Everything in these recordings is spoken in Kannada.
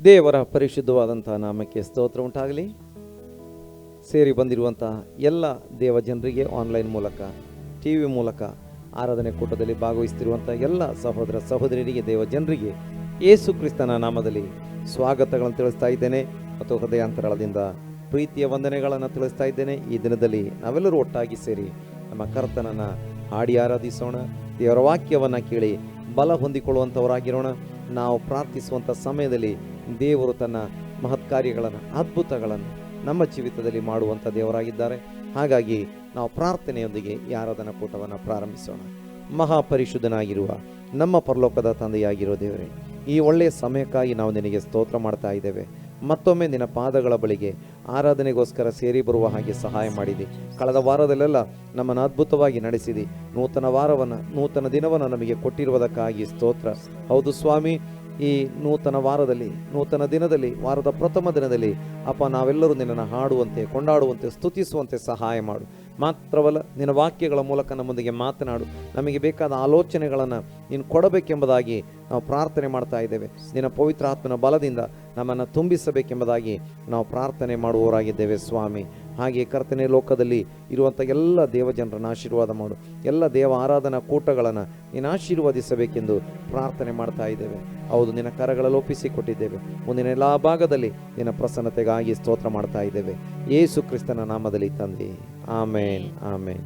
ದೇವರ ಪರಿಶುದ್ಧವಾದಂಥ ನಾಮಕ್ಕೆ ಸ್ತೋತ್ರ ಉಂಟಾಗಲಿ. ಸೇರಿ ಬಂದಿರುವಂಥ ಎಲ್ಲ ದೇವ ಜನರಿಗೆ, ಆನ್ಲೈನ್ ಮೂಲಕ, ಟಿ ವಿ ಮೂಲಕ ಆರಾಧನೆ ಕೂಟದಲ್ಲಿ ಭಾಗವಹಿಸ್ತಿರುವಂಥ ಎಲ್ಲ ಸಹೋದರ ಸಹೋದರಿಯರಿಗೆ, ದೇವ ಜನರಿಗೆ ಯೇಸು ಕ್ರಿಸ್ತನ ನಾಮದಲ್ಲಿ ಸ್ವಾಗತಗಳನ್ನು ತಿಳಿಸ್ತಾ ಇದ್ದೇನೆ ಮತ್ತು ಹೃದಯಾಂತರಾಳದಿಂದ ಪ್ರೀತಿಯ ವಂದನೆಗಳನ್ನು ತಿಳಿಸ್ತಾ ಇದ್ದೇನೆ. ಈ ದಿನದಲ್ಲಿ ನಾವೆಲ್ಲರೂ ಒಟ್ಟಾಗಿ ಸೇರಿ ನಮ್ಮ ಕರ್ತನನ್ನು ಹಾಡಿ ಆರಾಧಿಸೋಣ. ದೇವರ ವಾಕ್ಯವನ್ನು ಕೇಳಿ ಬಲ ಹೊಂದಿಕೊಳ್ಳುವಂಥವರಾಗಿರೋಣ. ನಾವು ಪ್ರಾರ್ಥಿಸುವಂಥ ಸಮಯದಲ್ಲಿ ದೇವರು ತನ್ನ ಮಹತ್ ಕಾರ್ಯಗಳನ್ನು, ಅದ್ಭುತಗಳನ್ನು ನಮ್ಮ ಜೀವಿತದಲ್ಲಿ ಮಾಡುವಂಥ ದೇವರಾಗಿದ್ದಾರೆ. ಹಾಗಾಗಿ ನಾವು ಪ್ರಾರ್ಥನೆಯೊಂದಿಗೆ ಈ ಆರಾಧನಾ ಕೂಟವನ್ನು ಪ್ರಾರಂಭಿಸೋಣ. ಮಹಾಪರಿಶುದ್ಧನಾಗಿರುವ ನಮ್ಮ ಪರಲೋಕದ ತಂದೆಯಾಗಿರೋ ದೇವರೇ, ಈ ಒಳ್ಳೆಯ ಸಮಯಕ್ಕಾಗಿ ನಾವು ನಿನಗೆ ಸ್ತೋತ್ರ ಮಾಡ್ತಾ ಇದ್ದೇವೆ. ಮತ್ತೊಮ್ಮೆ ನಿನ್ನ ಪಾದಗಳ ಬಳಿಗೆ ಆರಾಧನೆಗೋಸ್ಕರ ಸೇರಿ ಬರುವ ಹಾಗೆ ಸಹಾಯ ಮಾಡಿದೆ. ಕಳೆದ ವಾರದಲ್ಲೆಲ್ಲ ನಮ್ಮನ್ನು ಅದ್ಭುತವಾಗಿ ನಡೆಸಿದಿ. ನೂತನ ದಿನವನ್ನು ನಮಗೆ ಕೊಟ್ಟಿರುವುದಕ್ಕಾಗಿ ಸ್ತೋತ್ರ. ಹೌದು ಸ್ವಾಮಿ, ಈ ನೂತನ ವಾರದಲ್ಲಿ, ನೂತನ ದಿನದಲ್ಲಿ, ವಾರದ ಪ್ರಥಮ ದಿನದಲ್ಲಿ ಅಪ್ಪ, ನಾವೆಲ್ಲರೂ ನಿನ್ನನ್ನು ಹಾಡುವಂತೆ, ಕೊಂಡಾಡುವಂತೆ, ಸ್ತುತಿಸುವಂತೆ ಸಹಾಯ ಮಾಡು. ಮಾತ್ರವಲ್ಲ, ನಿನ್ನ ವಾಕ್ಯಗಳ ಮೂಲಕ ನಮ್ಮೊಂದಿಗೆ ಮಾತನಾಡು. ನಮಗೆ ಬೇಕಾದ ಆಲೋಚನೆಗಳನ್ನು ನೀನು ಕೊಡಬೇಕೆಂಬುದಾಗಿ ನಾವು ಪ್ರಾರ್ಥನೆ ಮಾಡ್ತಾ ಇದ್ದೇವೆ. ನಿನ್ನ ಪವಿತ್ರ ಆತ್ಮನ ಬಲದಿಂದ ನಮ್ಮನ್ನು ತುಂಬಿಸಬೇಕೆಂಬುದಾಗಿ ನಾವು ಪ್ರಾರ್ಥನೆ ಮಾಡುವವರಾಗಿದ್ದೇವೆ ಸ್ವಾಮಿ. ಹಾಗೆ ಕರ್ತನೆ, ಲೋಕದಲ್ಲಿ ಇರುವಂಥ ಎಲ್ಲ ದೇವಜನರನ್ನು ಆಶೀರ್ವಾದ ಮಾಡು. ಎಲ್ಲ ದೇವ ಆರಾಧನಾ ಕೂಟಗಳನ್ನು ನೀನು ಆಶೀರ್ವದಿಸಬೇಕೆಂದು ಪ್ರಾರ್ಥನೆ ಮಾಡ್ತಾ ಇದ್ದೇವೆ. ಹೌದು, ನಿನ್ನ ಕರಗಳಲ್ಲಿ ಒಪ್ಪಿಸಿಕೊಟ್ಟಿದ್ದೇವೆ. ಮುಂದಿನ ಎಲ್ಲ ಭಾಗದಲ್ಲಿ ನಿನ್ನ ಪ್ರಸನ್ನತೆಗಾಗಿ ಸ್ತೋತ್ರ ಮಾಡ್ತಾ ಇದ್ದೇವೆ. ಯೇಸು ಕ್ರಿಸ್ತನ ನಾಮದಲ್ಲಿ ತಂದೆ, ಆಮೇನ್, ಆಮೇನ್.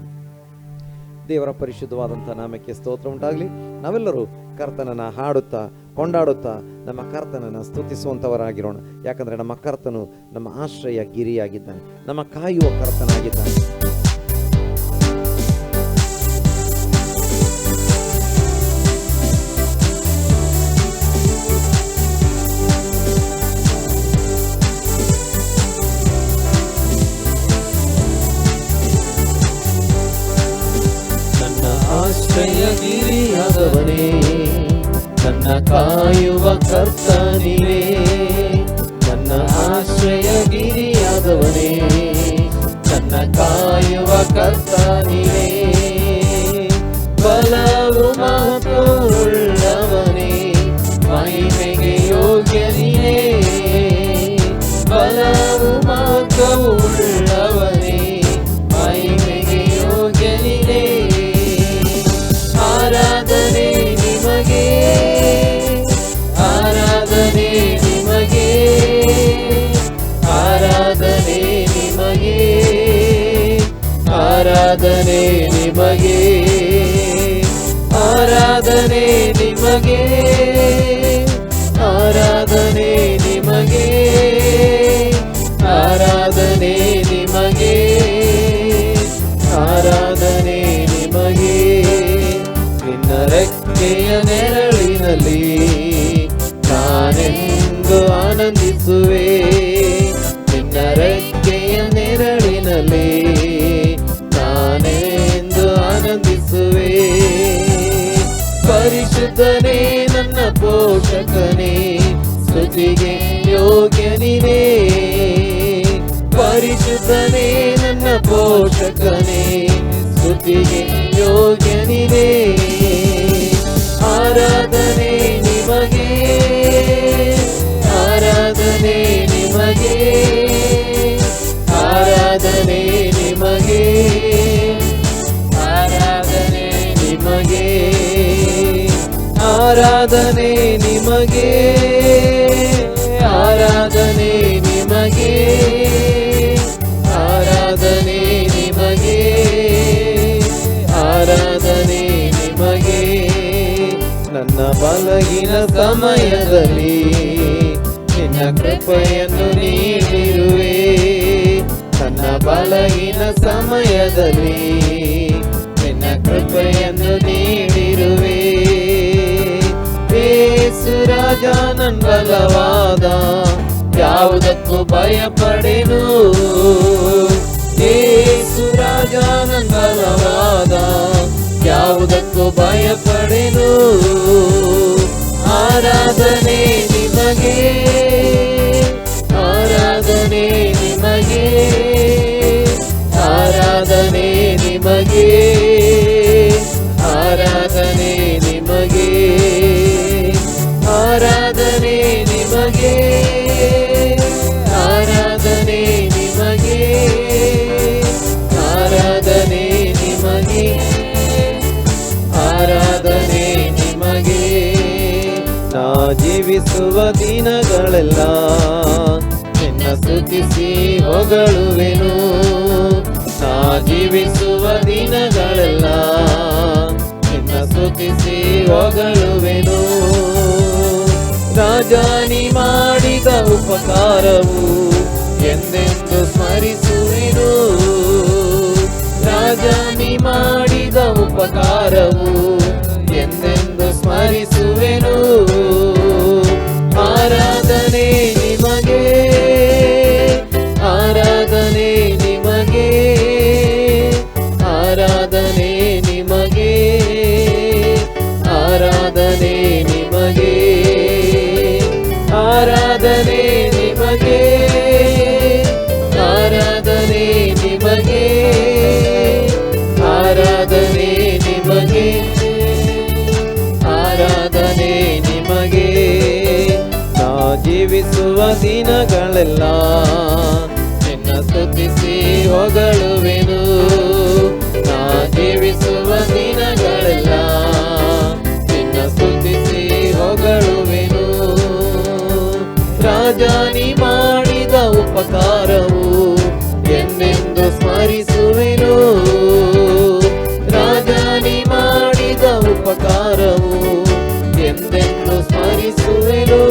ದೇವರ ಪರಿಶುದ್ಧವಾದಂಥ ನಾಮಕ್ಕೆ ಸ್ತೋತ್ರ ಉಂಟಾಗಲಿ. ನಾವೆಲ್ಲರೂ ಕರ್ತನನ್ನು ಹಾಡುತ್ತಾ, ಕೊಂಡಾಡುತ್ತಾ ನಮ್ಮ ಕರ್ತನನ್ನು ಸ್ತುತಿಸುವಂಥವರಾಗಿರೋಣ. ಯಾಕಂದರೆ ನಮ್ಮ ಕರ್ತನು ನಮ್ಮ ಆಶ್ರಯ ಗಿರಿಯಾಗಿದ್ದಾನೆ, ನಮ್ಮ ಕಾಯುವ ಕರ್ತನಾಗಿದ್ದಾನೆ. ಆಶ್ರಯಗಿರಿಯಾದವನೇ, ನನ್ನ ಕಾಯುವ ಕರ್ತನಿನೇ. ನನ್ನ ಆಶ್ರಯಗಿರಿಯಾದವನೇ, ನನ್ನ ಕಾಯುವ ಕರ್ತನಿನೇ. ಬಲವು ಮಹತ್ವವುಳ್ಳವನೇ, ಮಹಿಮೆಗೆ ಯೋಗ್ಯನಿನೇ. ಬಲವು ಮಹತ್ವವುಳ್ಳವನೇ, ಮಹಿಮೆಗೆ ಯೋಗ್ಯನಿನೇ. ಆರಾಧನೆ ನಿಮಗೆ, ಆರಾಧನೆ ನಿಮಗೆ, ಆರಾಧನೆ ನಿಮಗೆ, ಆರಾಧನೆ ನಿಮಗೆ, ಆರಾಧನೆ ನಿಮಗೆ, ಆರಾಧನೆ ನಿಮಗೆ, ಆರಾಧನೆ ನಿಮಗೆ, ಆರಾಧನೆ ನಿಮಗೆ. ನಿನ್ನ ರೆಕ್ಕೆಯ ನೆರಳಿನಲ್ಲಿ ನಾನೆಂದು ಆನಂದಿಸುವೆ. ನಿನ್ನ ರೆಕ್ಕೆಯ ನೆರಳಿನಲ್ಲಿ ನಾನೆಂದು ಆನಂದಿಸುವೆ. ಪರಿಶುದ್ಧನೇ ನನ್ನ ಪೋಷಕನೇ, ಸ್ತುತಿಗೆ ಯೋಗ್ಯನಿನೇ. ಪರಿಶುದ್ಧನೇ ನನ್ನ ಪೋಷಕನೇ, ಸ್ತುತಿಗೆ ಯೋಗ್ಯನಿನೇ. ಆರಾಧನೆ ನಿಮಗೆ, ಆರಾಧನೆ ನಿಮಗೆ, ಆರಾಧನೆ ನಿಮಗೆ, ಆರಾಧನೆ ನಿಮಗೆ, ಆರಾಧನೆ ನಿಮಗೆ, ಆರಾಧನೆ ನಿಮಗೆ, ಆರಾಧನೆ ನಿಮಗೆ, ಆರಾಧನೆ ನಿಮಗೆ. ನನ್ನ ಬಲಗಿನ ಸಮಯದಲ್ಲಿ ನಿನ್ನ ಕೃಪೆಯನ್ನು ನೀಡಿರುವೆ. ನನ್ನ ಬಲಗಿನ ಸಮಯದಲ್ಲಿ ನಿನ್ನ ಕೃಪೆಯನ್ನು ನೀಡಿರುವೆ. ಯೇಸು ರಾಜ ನನ್ನ ಬಲವಾದ, ಯಾವುದಕ್ಕೂ ಭಯಪಡೆನು. ಯೇಸು ರಾಜ ನನ್ನ ಬಲವಾದ, ಯಾವುದಕ್ಕೂ ಭಯಪಡೆನು. ಆರಾಧನೆ ನಿಮಗೆ, ಆರಾಧನೆ ನಿಮಗೆ, ಆರಾಧನೆ ನಿಮಗೆ, ಆರಾಧನೆ ನಿಮಗೆ, ಆರಾಧನೆ ಆರಾಧನೆ ನಿಮಗೆ, ಆರಾಧನೆ ನಿಮಗೆ, ಆರಾಧನೆ ನಿಮಗೆ, ಆರಾಧನೆ ನಿಮಗೆ. ನಾ ಜೀವಿಸುವ ದಿನಗಳೆಲ್ಲ ನಿನ್ನ ಸ್ತುತಿಸಿ ಹೊಗಳುವೆನು. ನಾ ಜೀವಿಸುವ ದಿನಗಳೆಲ್ಲ ನಿನ್ನ ಸ್ತುತಿಸಿ ಹೊಗಳುವೆನು. ರಾಜಾನಿ ಮಾಡಿದ ಉಪಕಾರವು ಎಂದೆಂದು ಸ್ಮರಿಸುವೆನು. ರಾಜಾನಿ ಮಾಡಿದ ಉಪಕಾರವು ಎಂದೆಂದು ಸ್ಮರಿಸುವೆನು. ಆರಾಧನೆ ನಿಮಗೆ, ಆರಾಧನೆ ನಿಮಗೆ, ಆರಾಧನೆ ನಿಮಗೆ, ಆರಾಧನೆ ನಿಮಗೆ, ಆರಾಧನೆ ನಿಮಗೆ, ಆರಾಧನೆ ನಿಮಗೆ, ಆರಾಧನೆ ನಿಮಗೆ, ಆರಾಧನೆ ನಿಮಗೆ. ನಾ ಜೀವಿಸುವ ದಿನಗಳೆಲ್ಲ ನಿನ್ನ ಸ್ತುತಿಸಿ ಹೊಗಳುವೆನು. ನಾ ಜೀವಿಸುವ ದಿನಗಳೆಲ್ಲ ನಿನ್ನ ಸ್ತುತಿಸಿ ಹೊಗಳುವೆನು. ರಾಜಾನಿ ಮಾಡಿದ ಉಪಕಾರವು ಎಂದೆಂದು ಸ್ಮರಿಸುವೆನು. ರಾಜಾನಿ ಮಾಡಿದ ಉಪಕಾರವು ಎಂದೆಂದು ಸ್ಮರಿಸುವೆನು.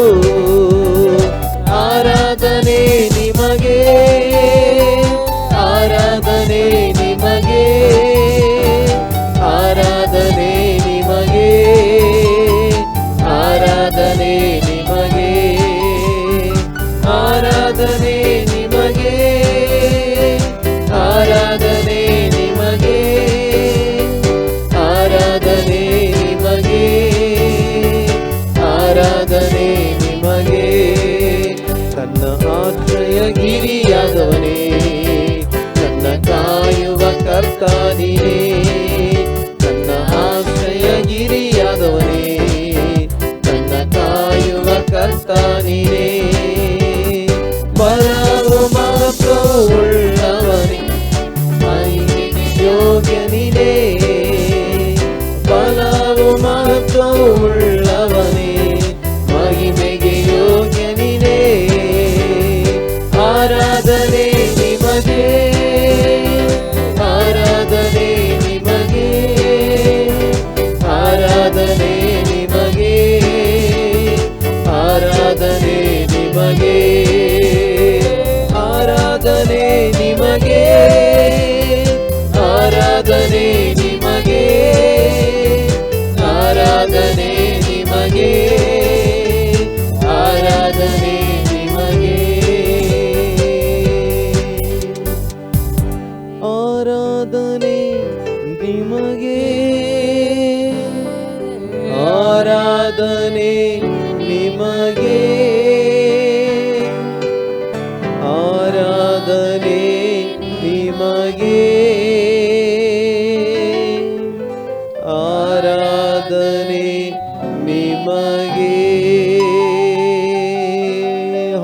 ಆರಾಧನೆ ನಿಮಗೆ, ಆರಾಧನೆ ನಿಮಗೆ, ಆರಾಧನೆ ನಿಮಗೆ, ಆರಾಧನೆ ನಿಮಗೆ, ಆರಾಧನೆ ನಿಮಗೆ, ಆರಾಧನೆ ನಿಮಗೆ, ಆರಾಧನೆ ನಿಮಗೆ, ಆರಾಧನೆ ನಿಮಗೆ. ನನ್ನ ಆಶ್ರಯ ಗಿರಿಯಾದವನೇ, ನನ್ನ ಕಾಯುವ ಕರ್ತ ನೀನೇ. ನನ್ನ ಆಶ್ರಯ ಗಿರಿಯಾದವನೇ, ನನ್ನ ಕಾಯುವ ಕರ್ತ ನೀನೇ. ಬಲವು ಮಹತ್ವವು ಉಳ್ಳವನೇ, ಮಹಿಮೆಗೆ ಯೋಗ್ಯ ನೀನೇ. ಬಲವು ಮಹತ್ವವು ಉಳ್ಳವನೇ, ಮಹಿಮೆಗೆ ಯೋಗ್ಯ ನೀನೇ. ಆರಾಧನೆ ನಿಮಗೆ, ಆರಾಧನೆ ನಿಮಗೆ, ಆರಾಧನೆ ನಿಮಗೆ, ಆರಾಧನೆ ನಿಮಗೆ, ಆರಾಧನೆ ನಿಮಗೆ, ಆರಾಧನೆ ನಿಮಗೆ, ಆರಾಧನೆ ನಿಮಗೆ, ಆರಾಧನೆ ನಿಮಗೆ, ಆರಾಧನೆ ನಿಮಗೆ, ಆರಾಧನೆ ನಿಮಗೆ, ಆರಾಧನೆ ನಿಮಗೆ, ಆರಾಧನೆ ನಿಮಗೆ.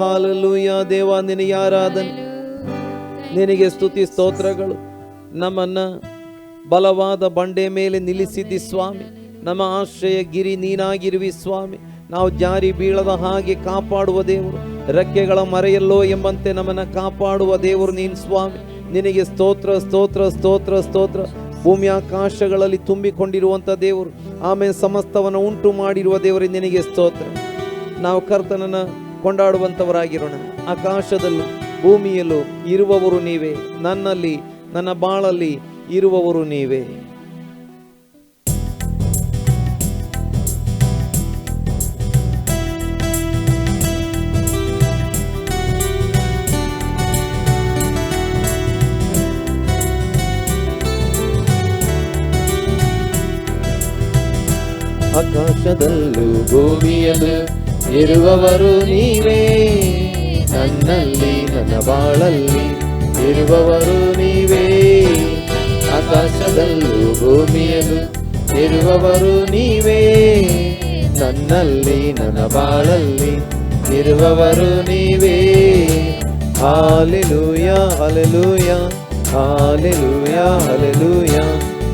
ಹಾಲೆಲೂಯಾ. ದೇವ ನಿನಗೆ ಆರಾಧನೆ, ನಿನಗೆ ಸ್ತುತಿ ಸ್ತೋತ್ರಗಳು. ನಮ್ಮನ್ನ ಬಲವಾದ ಬಂಡೆ ಮೇಲೆ ನಿಲ್ಲಿಸಿದ್ದಿ ಸ್ವಾಮಿ. ನಮ್ಮ ಆಶ್ರಯ ಗಿರಿ ನೀನಾಗಿರುವಿ ಸ್ವಾಮಿ. ನಾವು ಜಾರಿ ಬೀಳದ ಹಾಗೆ ಕಾಪಾಡುವ ದೇವರು, ರೆಕ್ಕೆಗಳ ಮರೆಯಲ್ಲೋ ಎಂಬಂತೆ ನಮ್ಮನ್ನು ಕಾಪಾಡುವ ದೇವರು ನೀನು ಸ್ವಾಮಿ. ನಿನಗೆ ಸ್ತೋತ್ರ ಸ್ತೋತ್ರ ಸ್ತೋತ್ರ ಸ್ತೋತ್ರ. ಭೂಮಿ ಆಕಾಶಗಳಲ್ಲಿ ತುಂಬಿಕೊಂಡಿರುವಂಥ ದೇವರು, ಆಮೇಲೆ ಸಮಸ್ತವನ್ನು ಉಂಟು ಮಾಡಿರುವ ದೇವರೇ ನಿನಗೆ ಸ್ತೋತ್ರ. ನಾವು ಕರ್ತನನ್ನು ಕೊಂಡಾಡುವಂಥವರಾಗಿರೋಣ. ಆಕಾಶದಲ್ಲೂ ಭೂಮಿಯಲ್ಲೂ ಇರುವವರು ನೀವೇ, ನನ್ನಲ್ಲಿ ನನ್ನ ಬಾಳಲ್ಲಿ ಇರುವವರು ನೀವೇ. ಆಕಾಶದಲ್ಲೂ ಭೂಮಿಯಲ್ಲೂ ಇರುವವರು ನೀವೇ, ನನ್ನಲ್ಲಿ ನನ್ನ ಬಾಳಲ್ಲಿ ಇರುವವರು ನೀವೇ. ಆಕಾಶದಲ್ಲೂ ಭೂಮಿಯಲ್ಲೂ ಇರುವವರು ನೀವೇ, ನನ್ನಲ್ಲಿ ನನ್ನ ಬಾಳಲ್ಲಿ ಇರುವವರು ನೀವೇ. Hallelujah hallelujah hallelujah hallelujah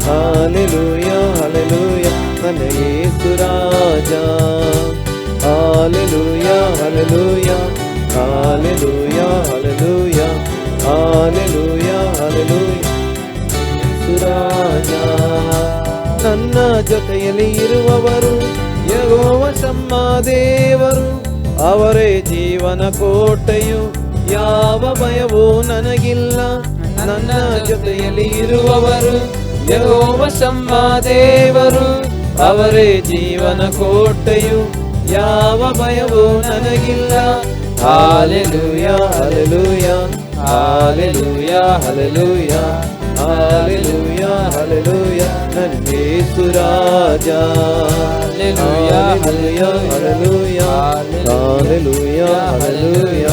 hallelujah hallelujah ನನ್ನ ಯೇಸು ರಾಜ. Hallelujah hallelujah hallelujah hallelujah hallelujah hallelujah Yesu ರಾಜ. ನನ್ನ ಜೊತೆಯಲ್ಲಿ ಇರುವವರು ಯೆಹೋವ ಶಮ್ಮ ದೇವರು, ಅವರೇ ಜೀವನ ಕೋಟೆಯು, ಯಾವ ಭಯವೂ ನನಗಿಲ್ಲ. ನನ್ನ ಜೊತೆಯಲ್ಲಿ ಇರುವವರು ಯೆಹೋವ ಶಮ್ಮ ದೇವರು, ಅವರೇ ಜೀವನ ಕೋಟೆಯು, ಯಾವ ಭಯವೂ ನನಗಿಲ್ಲ. Hallelujah hallelujah hallelujah hallelujah hallelujah hallelujah ನನ್ನ ಯೇಸು ರಾಜ. Hallelujah hallelujah hallelujah hallelujah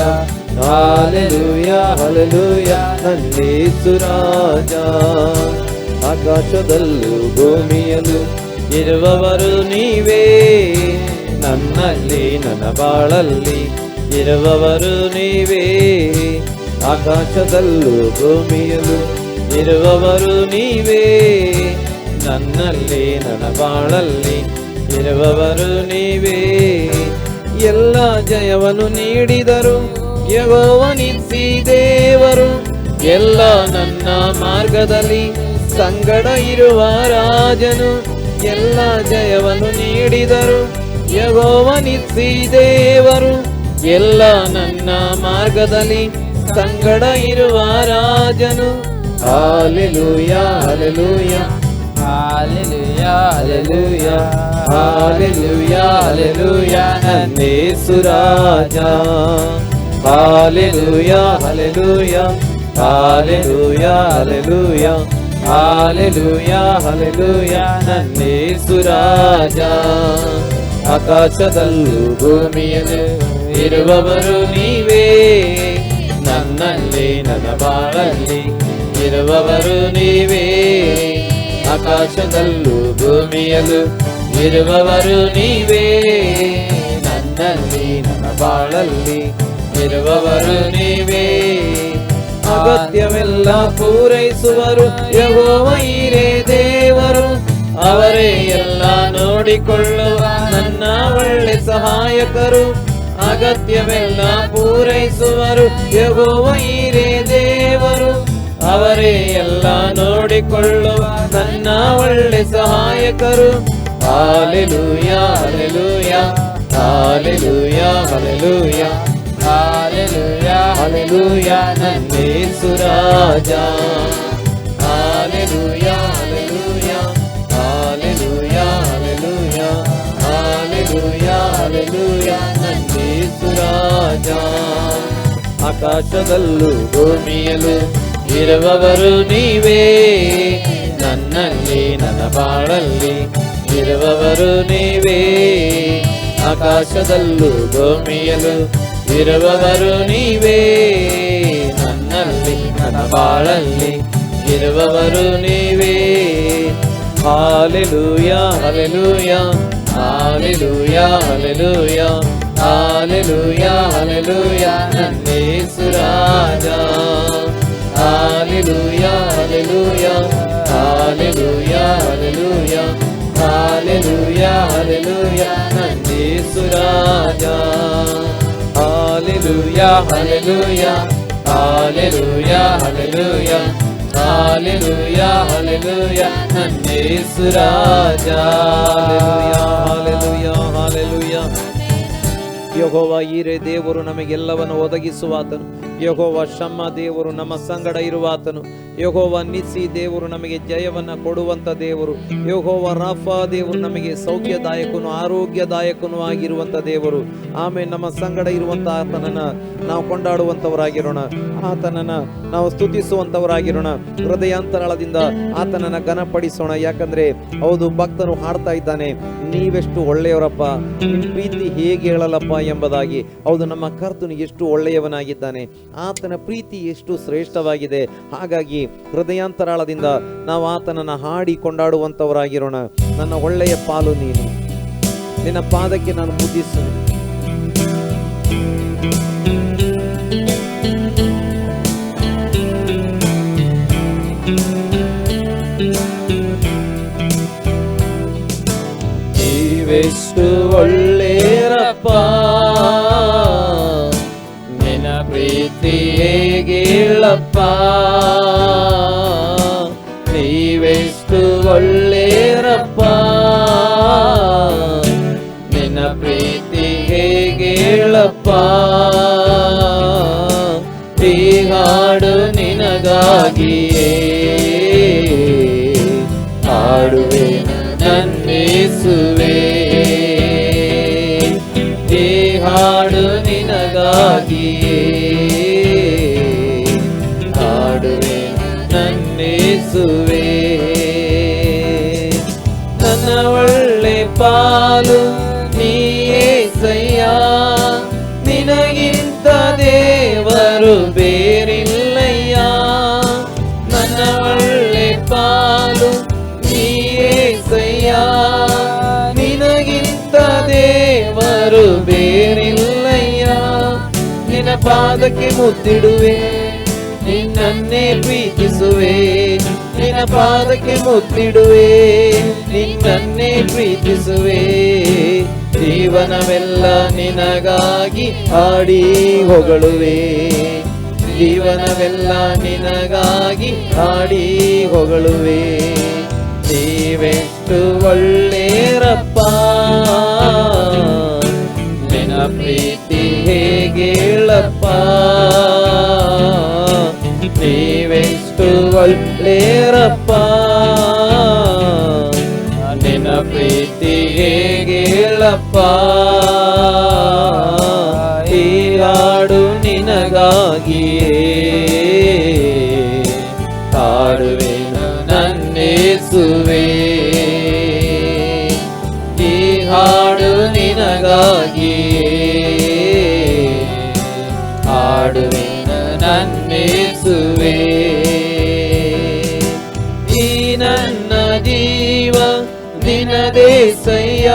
hallelujah hallelujah ನನ್ನ ಯೇಸು ರಾಜ. ಆಕಾಶದಲ್ಲೂ ಭೂಮಿಯಲ್ಲೂ ಇರುವವರು ನೀವೇ, ನನ್ನಲ್ಲಿ ನನ್ನ ಬಾಳಲ್ಲಿ ಇರುವವರು ನೀವೇ. ಆಕಾಶದಲ್ಲೂ ಭೂಮಿಯಲ್ಲೂ ಇರುವವರು ನೀವೇ, ನನ್ನಲ್ಲಿ ನನ್ನ ಬಾಳಲ್ಲಿ ಇರುವವರು ನೀವೇ. ಎಲ್ಲ ಜಯವನ್ನು ನೀಡಿದರು ಯೆಹೋವ ನಿಸ್ಸಿ ದೇವರು, ಎಲ್ಲ ನನ್ನ ಮಾರ್ಗದಲ್ಲಿ ಸಂಗಡ ಇರುವ ರಾಜನು. ಎಲ್ಲ ಜಯವನ್ನು ನೀಡಿದರು ಯೆಹೋವ ನಿಸ್ಸಿ ದೇವರು, ಎಲ್ಲ ನನ್ನ ಮಾರ್ಗದಲ್ಲಿ ಸಂಗಡ ಇರುವ ರಾಜನು. Hallelujah hallelujah hallelujah hallelujah hallelujah hallelujah ನನ್ನ ಯೇಸು ರಾಜ. Hallelujah hallelujah hallelujah hallelujah hallelujah hallelujah ನನ್ನ ಯೇಸು ರಾಜ. ಆಕಾಶದಲ್ಲೂ ಭೂಮಿಯಲ್ಲೂ ಇರುವವರು ನೀವೇ, ನನ್ನಲ್ಲಿ ನನ್ನ ಬಾಳಲ್ಲಿ ಇರುವವರು ನೀವೇ. ಆಕಾಶದಲ್ಲೂ ಭೂಮಿಯಲ್ಲೂ ಇರುವವರು ನೀವೇ, ನನ್ನಲ್ಲಿ ನನ್ನ ಬಾಳಲ್ಲಿ ಇರುವವರು ನೀವೇ. ಅಗತ್ಯವೆಲ್ಲ ಪೂರೈಸುವರು ಯೆಹೋವ ಈರೇ ದೇವರು, ಅವರೇ ಎಲ್ಲ ನೋಡಿಕೊಳ್ಳುವ ನನ್ನ ಒಳ್ಳೆ ಸಹಾಯಕರು. ಅಗತ್ಯವೆಲ್ಲ ಪೂರೈಸುವರು ಯೆಹೋವ ಈರೇ ದೇವರು, ಅವರೇ ಎಲ್ಲ ನೋಡಿಕೊಳ್ಳುವ ನನ್ನ ಒಳ್ಳೆ ಸಹಾಯಕರು. Hallelujah hallelujah hallelujah hallelujah hallelujah hallelujah ನನ್ನ ಯೇಸು ರಾಜ. Hallelujah hallelujah hallelujah hallelujah hallelujah hallelujah ನನ್ನ ಯೇಸು ರಾಜ. ಆಕಾಶದಲ್ಲೂ ಭೂಮಿಯಲ್ಲೂ ಇರುವವರು ನೀವೇ, ನನ್ನಲ್ಲಿ ನನ್ನ ಬಾಳಲ್ಲಿ ಇರುವವರು ನೀವೇ. ಆಕಾಶದಲ್ಲೂ ಭೂಮಿಯಲ್ಲೂ ಇರುವವರು ನೀವೇ, ನನ್ನಲ್ಲಿ ನನ್ನ ಬಾಳಲ್ಲಿ ಇರುವವರು ನೀವೇ. Hallelujah hallelujah hallelujah hallelujah hallelujah hallelujah ನನ್ನ ಯೇಸು ರಾಜ. Hallelujah hallelujah hallelujah hallelujah hallelujah hallelujah ನನ್ನ ಯೇಸು ರಾಜ. Hallelujah hallelujah hallelujah hallelujah hallelujah hallelujah ನನ್ನ ಯೇಸು ರಾಜ. Hallelujah hallelujah. ಯೆಹೋವ ಈರೇ ದೇವರು ನಮಗೆಲ್ಲವನ್ನು ಒದಗಿಸುವಾತನು, ಯೆಹೋವ ಶಮ್ಮ ದೇವರು ನಮ್ಮ ಸಂಗಡ ಇರುವಾತನು, ಯೆಹೋವ ನಿಸ್ಸಿ ದೇವರು ನಮಗೆ ಜಯವನ್ನು ಕೊಡುವಂತ ದೇವರು, ಯೆಹೋವ ರಾಫಾ ದೇವರು ನಮಗೆ ಸೌಖ್ಯದಾಯಕನು ಆರೋಗ್ಯದಾಯಕನು ಆಗಿರುವಂತ ದೇವರು. ಆಮೇಲೆ ನಮ್ಮ ಸಂಗಡ ಇರುವಂತ ಆತನನ್ನ ನಾವು ಕೊಂಡಾಡುವಂತವರಾಗಿರೋಣ, ಆತನನ್ನ ನಾವು ಸ್ತುತಿಸುವಂತವರಾಗಿರೋಣ, ಹೃದಯಾಂತರಾಳದಿಂದ ಆತನನ್ನ ಘನಪಡಿಸೋಣ. ಯಾಕಂದ್ರೆ ಹೌದು, ಭಕ್ತನು ಹಾಡ್ತಾ ಇದ್ದಾನೆ, ನೀವೆಷ್ಟು ಒಳ್ಳೆಯವರಪ್ಪ, ನಿನ್ನ ಪ್ರೀತಿ ಹೇಗೆ ಹೇಳಲಪ್ಪ ಎಂಬುದಾಗಿ. ಹೌದು, ನಮ್ಮ ಕರ್ತನು ಎಷ್ಟು ಒಳ್ಳೆಯವನಾಗಿದ್ದಾನೆ, ಆತನ ಪ್ರೀತಿ ಎಷ್ಟು ಶ್ರೇಷ್ಠವಾಗಿದೆ. ಹಾಗಾಗಿ ಹೃದಯಾಂತರಾಳದಿಂದ ನಾವು ಆತನನ್ನ ಹಾಡಿ ಕೊಂಡಾಡುವಂತವರಾಗಿರೋಣ. ನನ್ನ ಒಳ್ಳೆಯ ಪಾಲು ನೀನು, ನಿನ್ನ ಪಾದಕ್ಕೆ ನಾನು ಮುದ್ದಿಸುವೆ. ನೀವೆಷ್ಟು ಒಳ್ಳೆಯರಪ್ಪ, ನಿನ್ನ ಪ್ರೀತಿ ಹೇಗಿಲ್ಲಪ್ಪ. ನೀವೆಷ್ಟು ಒಳ್ಳೆಯರಪ್ಪ, ನಿನ್ನ ಪ್ರೀತಿ ಹೇಗಿಲ್ಲಪ್ಪ. ಈ ಹಾಡು ನಿನಗಾಗಿಯೇ ಹಾಡುವೆ ನನ್ನೇಸುವೆ. ಈ ಹಾಡು ನಿನಗಾಗಿಯೇ ಹಾಡುವೆ ನನ್ನೇಸುವೆ. ನನ್ನ ಒಳ್ಳೆ ಪಾಲು ನೀಯೇಸಯ್ಯ, ನಿನಗಿಂತ ದೇವರು ಬೇರಿಲ್ಲಯ್ಯ. ನನ್ನ ಒಳ್ಳೆ ಪಾಲು ನೀಯೇಸಯ್ಯ, ನಿನಗಿಂತ ದೇವರು ಬೇರಿಲ್ಲಯ್ಯ. ನಿನ್ನ ಪಾದಕ್ಕೆ ಮುತ್ತಿಡುವೆ, ನಿನ್ನನ್ನೇ ಪ್ರೀತಿಸುವೆ. ನಿನ್ನ ಪಾದಕ್ಕೆ ಮುತ್ತಿಡುವೆ, ನಿನ್ನನ್ನೇ ಪ್ರೀತಿಸುವೆ. ಜೀವನವೆಲ್ಲ ನಿನಗಾಗಿ ಹಾಡಿ ಹೊಗಳುವೆ. ಜೀವನವೆಲ್ಲ ನಿನಗಾಗಿ ಹಾಡಿ ಹೊಗಳುವೆ. ನೀವೆಷ್ಟು ಒಳ್ಳೆಯರಪ್ಪ, ನಿನ್ನ ಪ್ರೀತಿ ಹೇಗೇಳಪ್ಪ. ನೀವೆಷ್ಟು ಒಳ್ಳೆಯರಪ್ಪ, ನಿನ್ನ ಪ್ರೀತಿ ಹೇಗೇಳಪ್ಪ. ಈ ಹಾಡು ನಿನಗಾಗಿಯೇ ಹಾಡುವೆನು ನನ್ನೇಸುವೆ. ಈ ಹಾಡು ನಿನಗಾಗಿಯೇ ಹಾಡುವೆನು ನನ್ನೇಸುವೆ. ಈ ನನ್ನ ಜೀವ ನಿನ್ನದೇಸಯ್ಯ,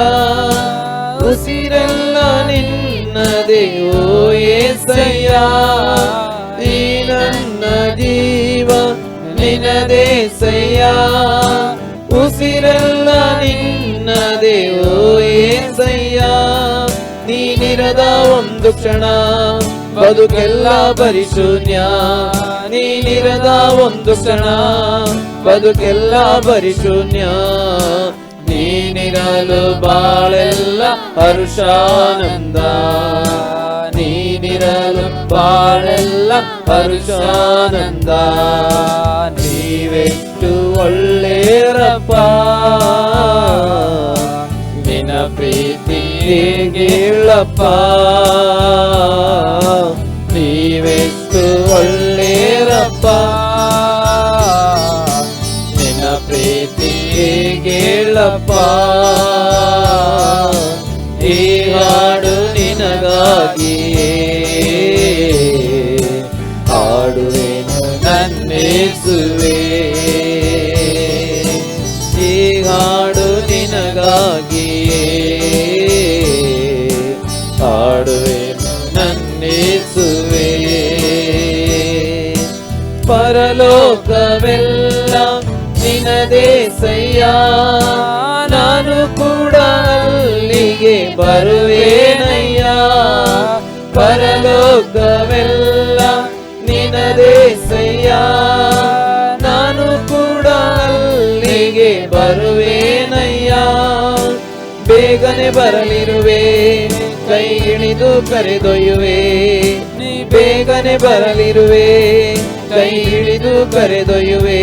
ಉಸಿರೆಲ್ಲ ನಿನ್ನದೇ ಓ ಏಸಯ್ಯ. ಈ ನನ್ನ ಜೀವ ನಿನ್ನದೇಸಯ್ಯ, ಉಸಿರೆಲ್ಲ ನಿನ್ನದೇ ಓ ಏಸಯ್ಯ. ನೀನಿರದ ಒಂದು ಕ್ಷಣ ಬದುಕೆಲ್ಲ ಪರಿಶೂನ್ಯ. ನೀನಿರದ ಒಂದು ಕ್ಷಣ ಬದುಕೆಲ್ಲ ಪರಿಶೂನ್ಯ. ನೀನಿರಲು ಬಾಳೆಲ್ಲ ಹರುಷಾನಂದ. ನೀನಿರಲು ಬಾಳೆಲ್ಲ ಹರುಷಾನಂದ. ನೀವೆಷ್ಟು ಒಳ್ಳೆಯರಪ್ಪ, ನಿನ್ನ ಪ್ರೀತಿ ಹೇಗೇಳಪ್ಪ. ನೀವೆಷ್ಟು ಒಳ್ಳೆಯರಪ್ಪ, ನಿನ್ನ ಪ್ರೀತಿ ಹೇಗೇಳಪ್ಪ. ಈ ಹಾಡು ನಿನಗಾಗಿಯೇ ಹಾಡುವೆನು ನನ್ನೇಸುವೆ. ಈ ಹಾಡು ನಿನಗಾಗಿಯೇ ಹಾಡುವೆನು ನನ್ನೇಸುವೆ. ಪರಲೋಕವೆಲ್ಲ ನಿನದೇಸಯ್ಯ, ನಾನು ಕೂಡ ಅಲ್ಲಿಗೆ ಬರುವೇನಯ್ಯ. ಪರಲೋಕವೆಲ್ಲ ನಿನದೇಸಯ್ಯ, ನಾನು ಕೂಡ ಅಲ್ಲಿಗೆ ಬರುವೇನಯ್ಯ. ಬೇಗನೆ ಬರಲಿರುವೆ, ಕೈ ಹಿಡಿದು ಕರೆದೊಯ್ಯುವೆ. ನೀ ಬೇಗನೆ ಬರಲಿರುವೆ, ಕೈ ಹಿಡಿದು ಕರೆದೊಯ್ಯುವೆ.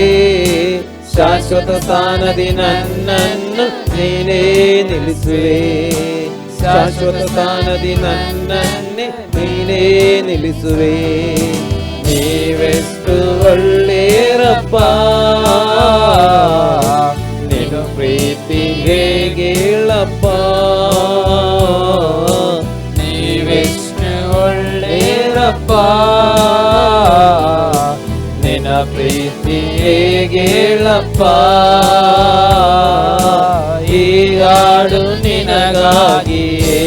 ಶಾಶ್ವತ ಸ್ಥಾನದಿ ನನ್ನನ್ನು ನೀನೇ ನಿಲ್ಲಿಸುವೆ. ಶಾಶ್ವತ ಸ್ಥಾನದಿ ನನ್ನನ್ನೇ ನೀನೇ ನಿಲ್ಲಿಸುವೆ. ನೀವೆಷ್ಟು ಒಳ್ಳೆಯರಪ್ಪ, ನಿನ್ನ ಪ್ರೀತಿ ಹೇಗೇಳಪ್ಪ. ನೀವೆಷ್ಟು ಒಳ್ಳೆಯರಪ್ಪ, ನಿನ್ನ ಪ್ರೀತಿ ಹೇಗೇಳಪ್ಪ. ಈ ಈ ಹಾಡು ನಿನಗಾಗಿಯೇ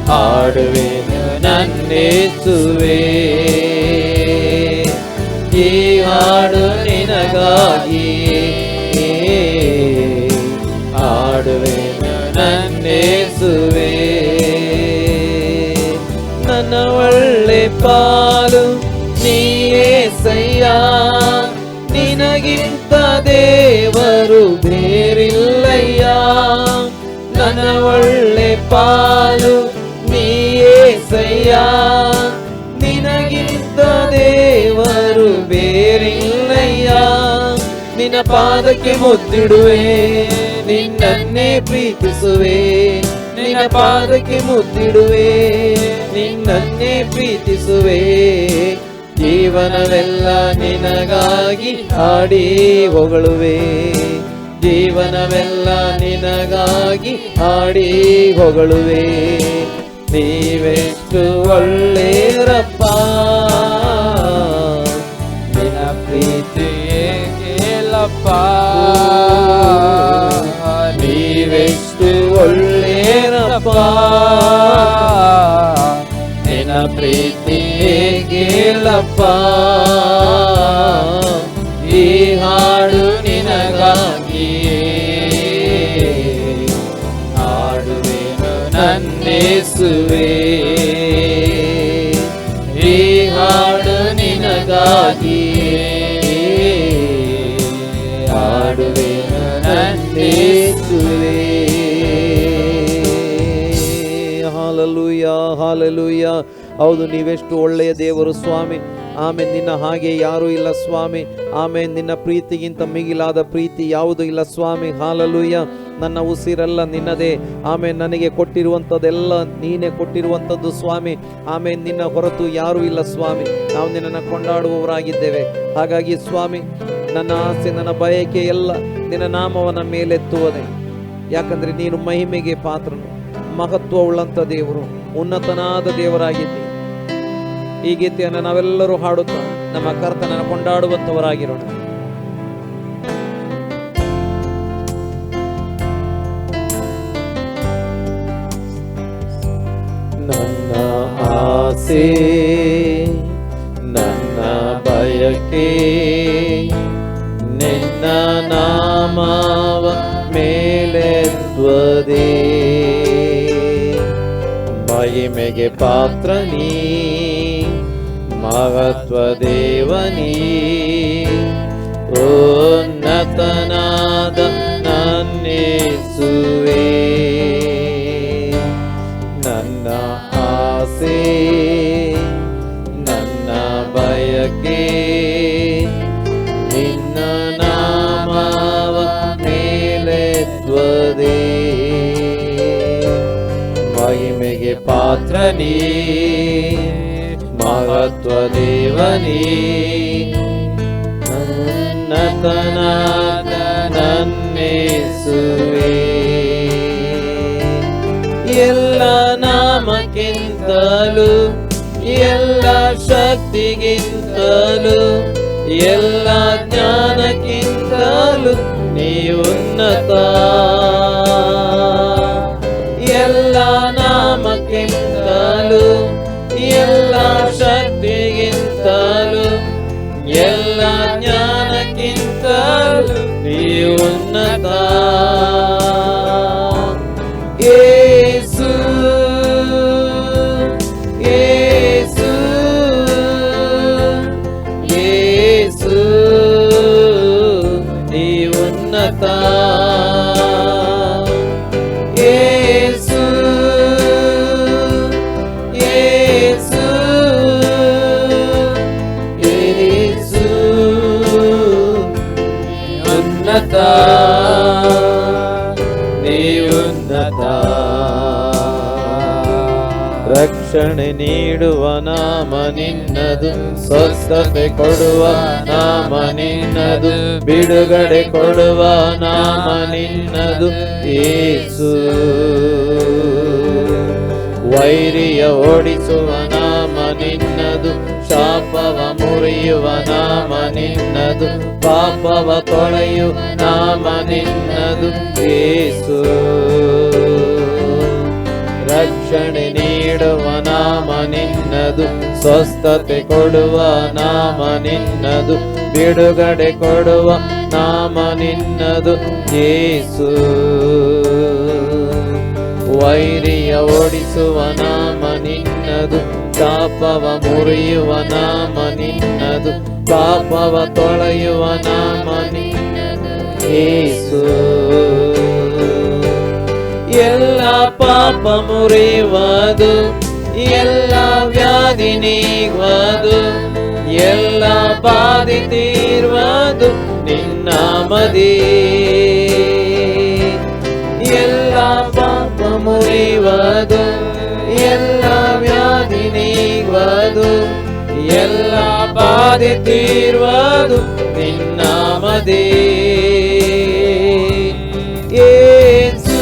ಹಾಡುವೆನು ನನ್ನೇಸುವೆ. ಈ ಹಾಡು ನಿನಗಾಗಿಯೇ ಹಾಡುವೆನು ನನ್ನೇಸುವೆ. ನನ್ನ ಒಳ್ಳೆ ಪಾಲು ನೀಯೇಸಯ್ಯ, ನಿನಗಿಂತ ದೇವರು ಬೇರಿಲ್ಲಯ್ಯ. ನನ್ನ ಒಳ್ಳೆ ಪಾಲು ನೀಯೇಸಯ್ಯ, ನಿನಗಿಂತ ದೇವರು ಬೇರಿಲ್ಲಯ್ಯ. ನಿನ್ನ ಪಾದಕ್ಕೆ ಮುದ್ದಿಡುವೆ, ನಿನ್ನನ್ನೇ ಪ್ರೀತಿಸುವೆ. ನಿನ್ನ ಪಾದಕ್ಕೆ ಮುದ್ದಿಡುವೆ, ನಿನ್ನನ್ನೇ ಪ್ರೀತಿಸುವೆ. ಜೀವನವೆಲ್ಲ ನಿನಗಾಗಿ ಹಾಡಿ ಹೊಗಳುವೆ. ಜೀವನವೆಲ್ಲ ನಿನಗಾಗಿ ಹಾಡಿ ಹೊಗಳುವೆ. ನೀವೆಷ್ಟು ಒಳ್ಳೆಯರಪ್ಪ, ನಿನ್ನ ಪ್ರೀತಿಯೇ ಕೇಳಪ್ಪ. ನೀವೆಷ್ಟು ಒಳ್ಳೆಯರಪ್ಪ, ನಿನ್ನ ಪ್ರೀತಿಯೇ ಕೇಳಪ್ಪ. ಈ ಹಾಡು ನಿನಗಾಗಿಯೇ ಹಾಡುವೆನು ನನ್ನೇಸುವೆ. ಈ ಹಾಡು ನಿನಗಾಗಿಯೇ ಹಾಡುವೆನು ನನ್ನೇಸುವೆ. Hallelujah, hallelujah. ಹೌದು, ನೀವೆಷ್ಟು ಒಳ್ಳೆಯ ದೇವರು ಸ್ವಾಮಿ. ಆಮೇಲೆ ನಿನ್ನ ಹಾಗೆ ಯಾರೂ ಇಲ್ಲ ಸ್ವಾಮಿ. ಆಮೇಲೆ ನಿನ್ನ ಪ್ರೀತಿಗಿಂತ ಮಿಗಿಲಾದ ಪ್ರೀತಿ ಯಾವುದೂ ಇಲ್ಲ ಸ್ವಾಮಿ. ಹಾಲೆಲೂಯಾ. ನನ್ನ ಉಸಿರೆಲ್ಲ ನಿನ್ನದೇ. ಆಮೇಲೆ ನನಗೆ ಕೊಟ್ಟಿರುವಂಥದ್ದೆಲ್ಲ ನೀನೇ ಕೊಟ್ಟಿರುವಂಥದ್ದು ಸ್ವಾಮಿ. ಆಮೇಲೆ ನಿನ್ನ ಹೊರತು ಯಾರೂ ಇಲ್ಲ ಸ್ವಾಮಿ. ನಾವು ನಿನ್ನನ್ನು ಕೊಂಡಾಡುವವರಾಗಿದ್ದೇವೆ. ಹಾಗಾಗಿ ಸ್ವಾಮಿ, ನನ್ನ ಆಸೆ, ನನ್ನ ಬಯಕೆ ಎಲ್ಲ ನಿನ್ನ ನಾಮವನ್ನ ಮೇಲೆತ್ತುವುದೇ. ಯಾಕಂದರೆ ನೀನು ಮಹಿಮೆಗೆ ಪಾತ್ರನು, ಮಹತ್ವವುಳ್ಳಂಥ ದೇವರು, ಉನ್ನತನಾದ ದೇವರಾಗಿದ್ದಿ. ಈ ಗೀತೆಯನ್ನು ನಾವೆಲ್ಲರೂ ಹಾಡುತ್ತಾ ನಮ್ಮ ಕರ್ತನನ್ನು ಕೊಂಡಾಡುವಂಥವರಾಗಿರೋಣ. ನನ್ನ ಆಸೆ, ನನ್ನ ಬಯಕೆ ನಿನ್ನ ನಾಮವ ಮೇಲೆತ್ತುವುದೇ. ಮಹಿಮೆಗೆ ಪಾತ್ರ ನೀ, ಮಹತ್ವ ದೇವನೀ, ಉನ್ನತನಾದ ನನ್ನೇಸುವೆ. ನನ್ನ ಆಸೆ, ನನ್ನ ಬಯಕೆ ನಿನ್ನ ನಾಮವ ಮೇಲೆತ್ತುವುದೇ. ಮಹಿಮೆಗೆ ಪಾತ್ರ ನೀ, ಮಹತ್ವ ದೇವನೀ, ಉನ್ನತನಾದ ನನ್ನೇಸುವೆ. ಎಲ್ಲ ನಾಮಕ್ಕಿಂತಲೂ, ಎಲ್ಲ ಶಕ್ತಿಗಿಂತಲೂ, ಎಲ್ಲ ಜ್ಞಾನಕ್ಕಿಂತಲೂ ನೀ ಉನ್ನತ. ಎಲ್ಲ ನಾಮಕ್ಕಿಂತಲೂ, ಎಲ್ಲ ಶಕ್ತಿಗಿಂತಲೂ, ಎಲ್ಲ ಜ್ಞಾನಕ್ಕಿಂತಲೂ ನೀ ಉನ್ನತ. ಯೇಸು, ಯೇಸು, ಯೇಸು, ನೀ ಉನ್ನತ. ಯೇಸು, ಯೇಸು, ಯೇಸು, ಉನ್ನತ, ನೀ ಉನ್ನತ. ರಕ್ಷಣೆ ನೀಡುವ ನಾಮ ನಿನ್ನದು, ಸ್ವಸ್ಥತೆ ಕೊಡುವ ನಾಮ ನಿನ್ನದು, ಬಿಡುಗಡೆ ಕೊಡುವ ನಾಮ ನಿನ್ನದು ಯೇಸು. ವೈರಿಯ ಓಡಿಸುವ ನಾಮ ನಿನ್ನದು, ನಿನ್ನದು, ಶಾಪವ ಮುರಿಯುವ ನಾಮ ನಿನ್ನದು, ಪಾಪವ ತೊಳೆಯು ನಾಮ ನಿನ್ನದು ಯೇಸು. ರಕ್ಷಣೆ ನೀಡುವ ನಾಮ ನಿನ್ನದು, ಸ್ವಸ್ಥತೆ ಕೊಡುವ ನಾಮ ನಿನ್ನದು, ಬಿಡುಗಡೆ ಕೊಡುವ ನಾಮ ನಿನ್ನದು ಯೇಸು. ವೈರಿಯ ಓಡಿಸುವ ನಾಮ ನಿನ್ನದು, ಶಾಪವ ಮುರಿಯುವ ನಾಮ ನಿನ್ನದು, ಪಾಪವ ತೊಳೆಯುವ ನಾಮ ನಿನ್ನದು ಯೇಸು. ಎಲ್ಲ ಪಾಪ ಮುರಿಯುವುದು, ಎಲ್ಲ ವ್ಯಾಧಿ ನೀಗುವುದು, ಎಲ್ಲ ಬಾಧೆ ತೀರುವುದು ನಿನ್ನಾಮದೇ. ಎಲ್ಲ ಪಾಪ ಮುರಿಯುವುದು, ಎಲ್ಲ ವ್ಯಾಧಿ ನೀಗುವುದು, ಎಲ್ಲ ಬಾಧೆ ತೀರುವುದು ನಿನ್ನಾಮದೇ. ಯೇಸು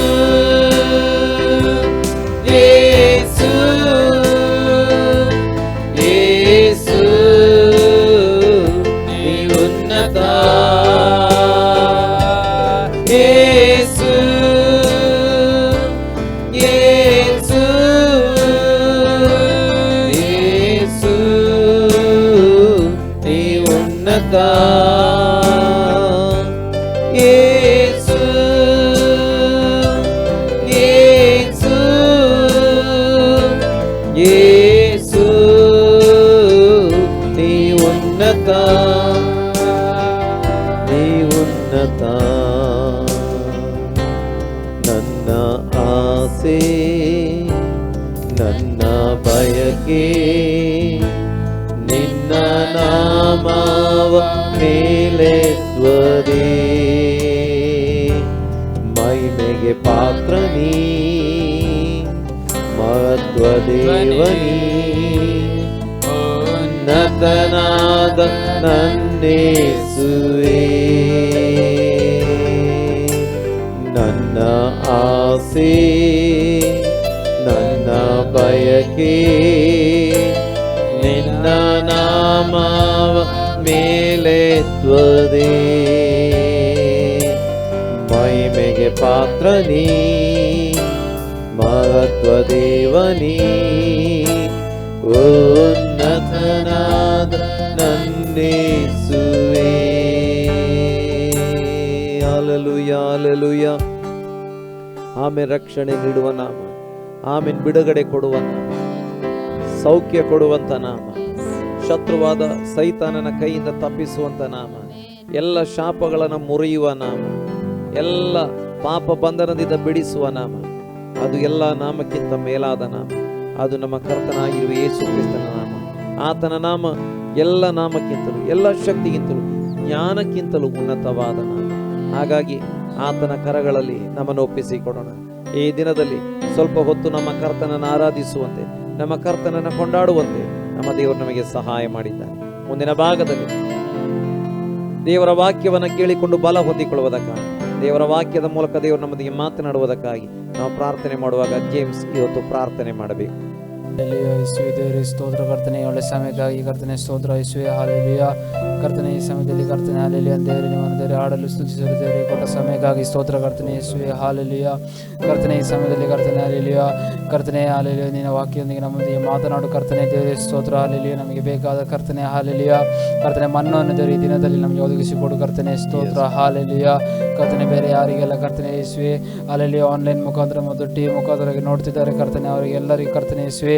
ಯೇಸು ಯೇಸು ನೀ ಉನ್ನತ. ಯೇಸು ಯೇಸು ಯೇಸು ನೀ ಉನ್ನತ. ಯೇಸು ಯೇಸು ಯೇಸು ನೀ ಉನ್ನತ, ನೀ ಉನ್ನತ. ನನ್ನ ಆಸೆ ನನ್ನ ಬಯಕೆ ನಿನ್ನ ನಾಮವ ಮೇಲೆತ್ವದೇ. ಮಹಿಮೆಗೆ ಪಾತ್ರ ನೀ, ಮಹತ್ವ ದೇವನೀ, ಉನ್ನತನಾದ ನನ್ನೇಸುವೆ. ನನ್ನ ಆಸೆ ನನ್ನ ಬಯಕೆ ನಿನ್ನ ನಾಮವ ಮೇಲೆತ್ವದೇ. ಮಹಿಮೆಗೆ ಪಾತ್ರ ನೀ, ಮಹತ್ವ ದೇವನೀ, ಉನ್ನತನಾದ ನನ್ನೇಸುವೆ. Hallelujah hallelujah. ಆಮೇಲೆ ರಕ್ಷಣೆ ನೀಡುವ ನಾಮ, ಆಮೇಲೆ ಬಿಡುಗಡೆ ಕೊಡುವ ನಾಮ, ಸೌಖ್ಯ ಕೊಡುವಂತ ನಾಮ, ಶತ್ರುವಾದ ಸೈತಾನನ ಕೈಯಿಂದ ತಪ್ಪಿಸುವಂತ ನಾಮ, ಎಲ್ಲ ಶಾಪಗಳನ್ನು ಮುರಿಯುವ ನಾಮ, ಎಲ್ಲ ಪಾಪ ಬಂಧನದಿಂದ ಬಿಡಿಸುವ ನಾಮ, ಅದು ಎಲ್ಲ ನಾಮಕ್ಕಿಂತ ಮೇಲಾದ ನಾಮ. ಅದು ನಮ್ಮ ಕರ್ತನಾಗಿರುವ ಯೇಸು ಕ್ರಿಸ್ತನ ನಾಮ. ಆತನ ನಾಮ ಎಲ್ಲ ನಾಮಕ್ಕಿಂತಲೂ, ಎಲ್ಲ ಶಕ್ತಿಗಿಂತಲೂ, ಜ್ಞಾನಕ್ಕಿಂತಲೂ ಉನ್ನತವಾದ ನಾಮ. ಹಾಗಾಗಿ ಆತನ ಕರಗಳಲ್ಲಿ ನಮ್ಮನ್ನು ಒಪ್ಪಿಸಿಕೊಡೋಣ. ಈ ದಿನದಲ್ಲಿ ಸ್ವಲ್ಪ ಹೊತ್ತು ನಮ್ಮ ಕರ್ತನನ್ನು ಆರಾಧಿಸುವಂತೆ, ನಮ್ಮ ಕರ್ತನನ್ನು ಕೊಂಡಾಡುವಂತೆ ನಮ್ಮ ದೇವರು ನಮಗೆ ಸಹಾಯ ಮಾಡಿದ್ದಾನೆ. ಮುಂದಿನ ಭಾಗದಲ್ಲಿ ದೇವರ ವಾಕ್ಯವನ್ನು ಕೇಳಿಕೊಂಡು ಬಲ ಹೊಂದಿಕೊಳ್ಳುವುದಕ್ಕಾಗಿ, ದೇವರ ವಾಕ್ಯದ ಮೂಲಕ ದೇವರು ನಮ್ಮೊಂದಿಗೆ ಮಾತನಾಡುವುದಕ್ಕಾಗಿ ನಾವು ಪ್ರಾರ್ಥನೆ ಮಾಡುವಾಗ ಜೇಮ್ಸ್ ಇವತ್ತು ಪ್ರಾರ್ಥನೆ ಮಾಡಬೇಕು. ಯೇಸುವೆ ದೇವರೇ ಸ್ತೋತ್ರ ಕರ್ತನೆ, ಒಳ್ಳೆ ಸಮಯಕ್ಕಾಗಿ ಕರ್ತನೆ ಸ್ತೋತ್ರ ಯೇಸುವೆ. ಹಾಲೆಲೂಯ ಕರ್ತನೆ, ಈ ಸಮಯದಲ್ಲಿ ಕರ್ತನೆ ಹಾಲೆಲೂಯ ದೇವರೇ, ನಿಮ್ಮನ್ನು ದೇವರೇ ಆಡಲು ಸ್ತುತಿಸಲು ದೇವರೇ ಕೊಟ್ಟ ಸಮಯಕ್ಕಾಗಿ ಸ್ತೋತ್ರ ಕರ್ತನೆ ಯೇಸುವೆ. ಹಾಲೆಲೂಯ ಕರ್ತನೆ, ಈ ಸಮಯದಲ್ಲಿ ಕರ್ತನೆ ಹಾಲೆಲೂಯ ಕರ್ತನೆ ಹಾಲೆಲೂಯ ನಿನ್ನ ವಾಕ್ಯದೊಂದಿಗೆ ನಮ್ಮೊಂದಿಗೆ ಮಾತನಾಡು ಕರ್ತನೆ ದೇವರೇ ಸ್ತೋತ್ರ. ಹಾಲೆಲೂಯ ನಮಗೆ ಬೇಕಾದ ಕರ್ತನೆ ಹಾಲೆಲೂಯ ಕರ್ತನೆ ಮನ್ನವನ್ನು ದೇವರೇ ಈ ದಿನದಲ್ಲಿ ನಮಗೆ ಒದಗಿಸಿಕೊಡು ಕರ್ತನೆ ಸ್ತೋತ್ರ. ಹಾಲೆಲೂಯ ಕರ್ತನೆ, ಬೇರೆ ಯಾರಿಗೆಲ್ಲ ಕರ್ತನೆ ಯೇಸುವೆ ಹಾಲೆಲೂಯ ಆನ್ಲೈನ್ ಮುಖಾಂತರ ಮತ್ತು ಟಿವಿ ಮುಖಾಂತರ ನೋಡ್ತಿದ್ದಾರೆ ಕರ್ತನೆ, ಅವರಿಗೆಲ್ಲರಿಗೂ ಕರ್ತನೆ ಯೇಸುವೆ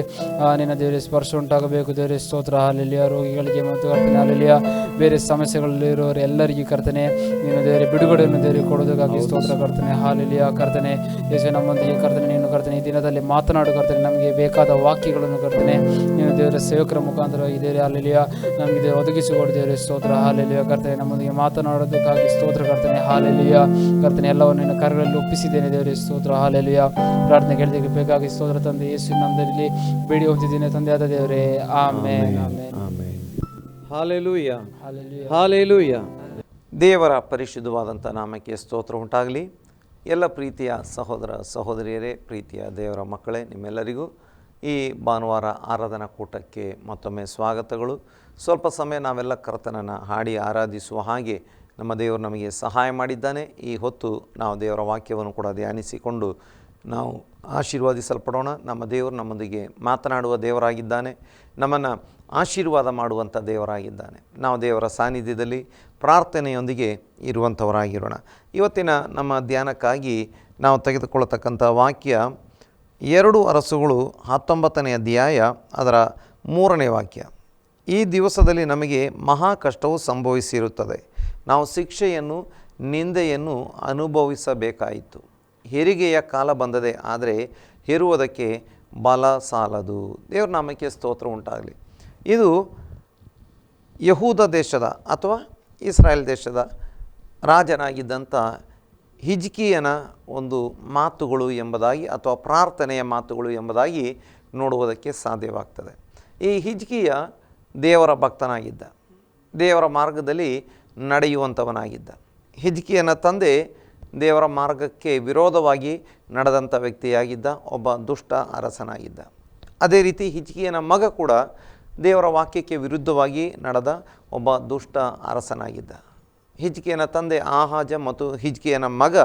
ನಿನ್ನ ದೇವರೇ ಸ್ಪರ್ಶ ಉಂಟಾಗಬೇಕು ದೇವರೇ ಸ್ತೋತ್ರ. ಹಾಲೆಲೂಯ ರೋಗಿಗಳಿಗೆ ಮತ್ತು ಕರ್ತನೆ ಹಾಲೆಲೂಯ ಬೇರೆ ಸಮಸ್ಯೆಗಳಲ್ಲಿರೋರು ಎಲ್ಲರಿಗೂ ಕರ್ತನೆ ನೀನು ದೇವರೇ ಬಿಡುಗಡೆಯನ್ನು ದೇವರೇ ಕೊಡೋದಕ್ಕಾಗಿ ಸ್ತೋತ್ರ ಕರ್ತನೆ. ಹಾಲೆಲೂಯ ಕರ್ತನೆ ಯೇಸುವೆ ನಮ್ಮೊಂದಿಗೆ ಕರ್ತನೆ ನೀನು ಕರ್ತನೆ ಈ ದಿನದಲ್ಲಿ ಮಾತನಾಡು ಕರ್ತನೆ, ನಮಗೆ ಬೇಕಾದ ವಾಕ್ಯಗಳನ್ನು ಕರ್ತನೆ ನೀನು ದೇವರ ಸೇವಕರ ಮುಖಾಂತರವಾಗಿ ದೇವರೇ ಹಾಲೆಲೂಯ ನಮಗೆ ದೇವರು ಒದಗಿಸಿಕೊಡು ದೇವರೇ ಸ್ತೋತ್ರ. ಹಾಲೆಲೂಯ ಕರ್ತನೆ ನಮ್ಮೊಂದಿಗೆ ಮಾತನಾಡೋದಕ್ಕಾಗಿ ಸ್ತೋತ್ರ ಕರ್ತನೆ. ಹಾಲೆಲೂಯ ಕರ್ತನೆ ಎಲ್ಲವನ್ನು ನಿನ್ನ ಕರಗಳಲ್ಲಿ ಒಪ್ಪಿಸಿದ್ದೇನೆ ದೇವರೇ ಸ್ತೋತ್ರ. ಹಾಲೆಲೂಯ ಪ್ರಾರ್ಥನೆ ಕೇಳಿದಕ್ಕೆ ಬೇಕಾಗಿ ಸ್ತೋತ್ರ ತಂದೆ ಯೇಸು ನಾಮದಲ್ಲಿ ಬೇಡಿ ಹೊಂದಿದ್ದೇನೆ ತಂದೆಯಾದ ದೇವರೇ, amen amen amen. Hallelujah hallelujah. Hallelujah. ದೇವರ ಪರಿಶುದ್ಧವಾದಂಥ ನಾಮಕ್ಕೆ ಸ್ತೋತ್ರ ಉಂಟಾಗಲಿ. ಎಲ್ಲ ಪ್ರೀತಿಯ ಸಹೋದರ ಸಹೋದರಿಯರೇ, ಪ್ರೀತಿಯ ದೇವರ ಮಕ್ಕಳೇ, ನಿಮ್ಮೆಲ್ಲರಿಗೂ ಈ ಭಾನುವಾರ ಆರಾಧನಾ ಕೂಟಕ್ಕೆ ಮತ್ತೊಮ್ಮೆ ಸ್ವಾಗತಗಳು. ಸ್ವಲ್ಪ ಸಮಯ ನಾವೆಲ್ಲ ಕರ್ತನನ್ನು ಹಾಡಿ ಆರಾಧಿಸುವ ಹಾಗೆ ನಮ್ಮ ದೇವರು ನಮಗೆ ಸಹಾಯ ಮಾಡಿದ್ದಾನೆ. ಈ ಹೊತ್ತು ನಾವು ದೇವರ ವಾಕ್ಯವನ್ನು ಕೂಡ ಧ್ಯಾನಿಸಿಕೊಂಡು ನಾವು ಆಶೀರ್ವಾದಿಸಲ್ಪಡೋಣ. ನಮ್ಮ ದೇವರು ನಮ್ಮೊಂದಿಗೆ ಮಾತನಾಡುವ ದೇವರಾಗಿದ್ದಾನೆ, ನಮ್ಮನ್ನು ಆಶೀರ್ವಾದ ಮಾಡುವಂಥ ದೇವರಾಗಿದ್ದಾನೆ. ನಾವು ದೇವರ ಸಾನ್ನಿಧ್ಯದಲ್ಲಿ ಪ್ರಾರ್ಥನೆಯೊಂದಿಗೆ ಇರುವಂಥವರಾಗಿರೋಣ. ಇವತ್ತಿನ ನಮ್ಮ ಧ್ಯಾನಕ್ಕಾಗಿ ನಾವು ತೆಗೆದುಕೊಳ್ಳತಕ್ಕಂಥ ವಾಕ್ಯ 2 ಅರಸುಗಳು 19ನೇ ಅಧ್ಯಾಯ ಅದರ 3ನೇ ವಾಕ್ಯ. ಈ ದಿವಸದಲ್ಲಿ ನಮಗೆ ಮಹಾ ಕಷ್ಟವು ಸಂಭವಿಸಿರುತ್ತದೆ, ನಾವು ಶಿಕ್ಷೆಯನ್ನು ನಿಂದೆಯನ್ನು ಅನುಭವಿಸಬೇಕಾಯಿತು. ಹೆರಿಗೆಯ ಕಾಲ ಬಂದದೆ, ಆದರೆ ಹೆರುವುದಕ್ಕೆ ಬಲ ಸಾಲದು. ದೇವ್ರ ನಾಮಕ್ಕೆ ಸ್ತೋತ್ರ ಉಂಟಾಗಲಿ. ಇದು ಯಹೂದ ದೇಶದ ಅಥವಾ ಇಸ್ರಾಯೇಲ್ ದೇಶದ ರಾಜನಾಗಿದ್ದಂಥ ಹಿಜ್ಕೀಯನ ಒಂದು ಮಾತುಗಳು ಎಂಬುದಾಗಿ ಅಥವಾ ಪ್ರಾರ್ಥನೆಯ ಮಾತುಗಳು ಎಂಬುದಾಗಿ ನೋಡುವುದಕ್ಕೆ ಸಾಧ್ಯವಾಗ್ತದೆ. ಈ ಹಿಜ್ಕೀಯ ದೇವರ ಭಕ್ತನಾಗಿದ್ದ, ದೇವರ ಮಾರ್ಗದಲ್ಲಿ ನಡೆಯುವಂಥವನಾಗಿದ್ದ. ಹಿಜ್ಕೀಯನ ತಂದೆ ದೇವರ ಮಾರ್ಗಕ್ಕೆ ವಿರೋಧವಾಗಿ ನಡೆದಂಥ ವ್ಯಕ್ತಿಯಾಗಿದ್ದ, ಒಬ್ಬ ದುಷ್ಟ ಅರಸನಾಗಿದ್ದ. ಅದೇ ರೀತಿ ಹಿಜ್ಕೀಯನ ಮಗ ಕೂಡ ದೇವರ ವಾಕ್ಯಕ್ಕೆ ವಿರುದ್ಧವಾಗಿ ನಡೆದ ಒಬ್ಬ ದುಷ್ಟ ಅರಸನಾಗಿದ್ದ. ಹಿಜ್ಕೀಯನ ತಂದೆ ಆಹಾಜ ಮತ್ತು ಹಿಜ್ಕೀಯನ ಮಗ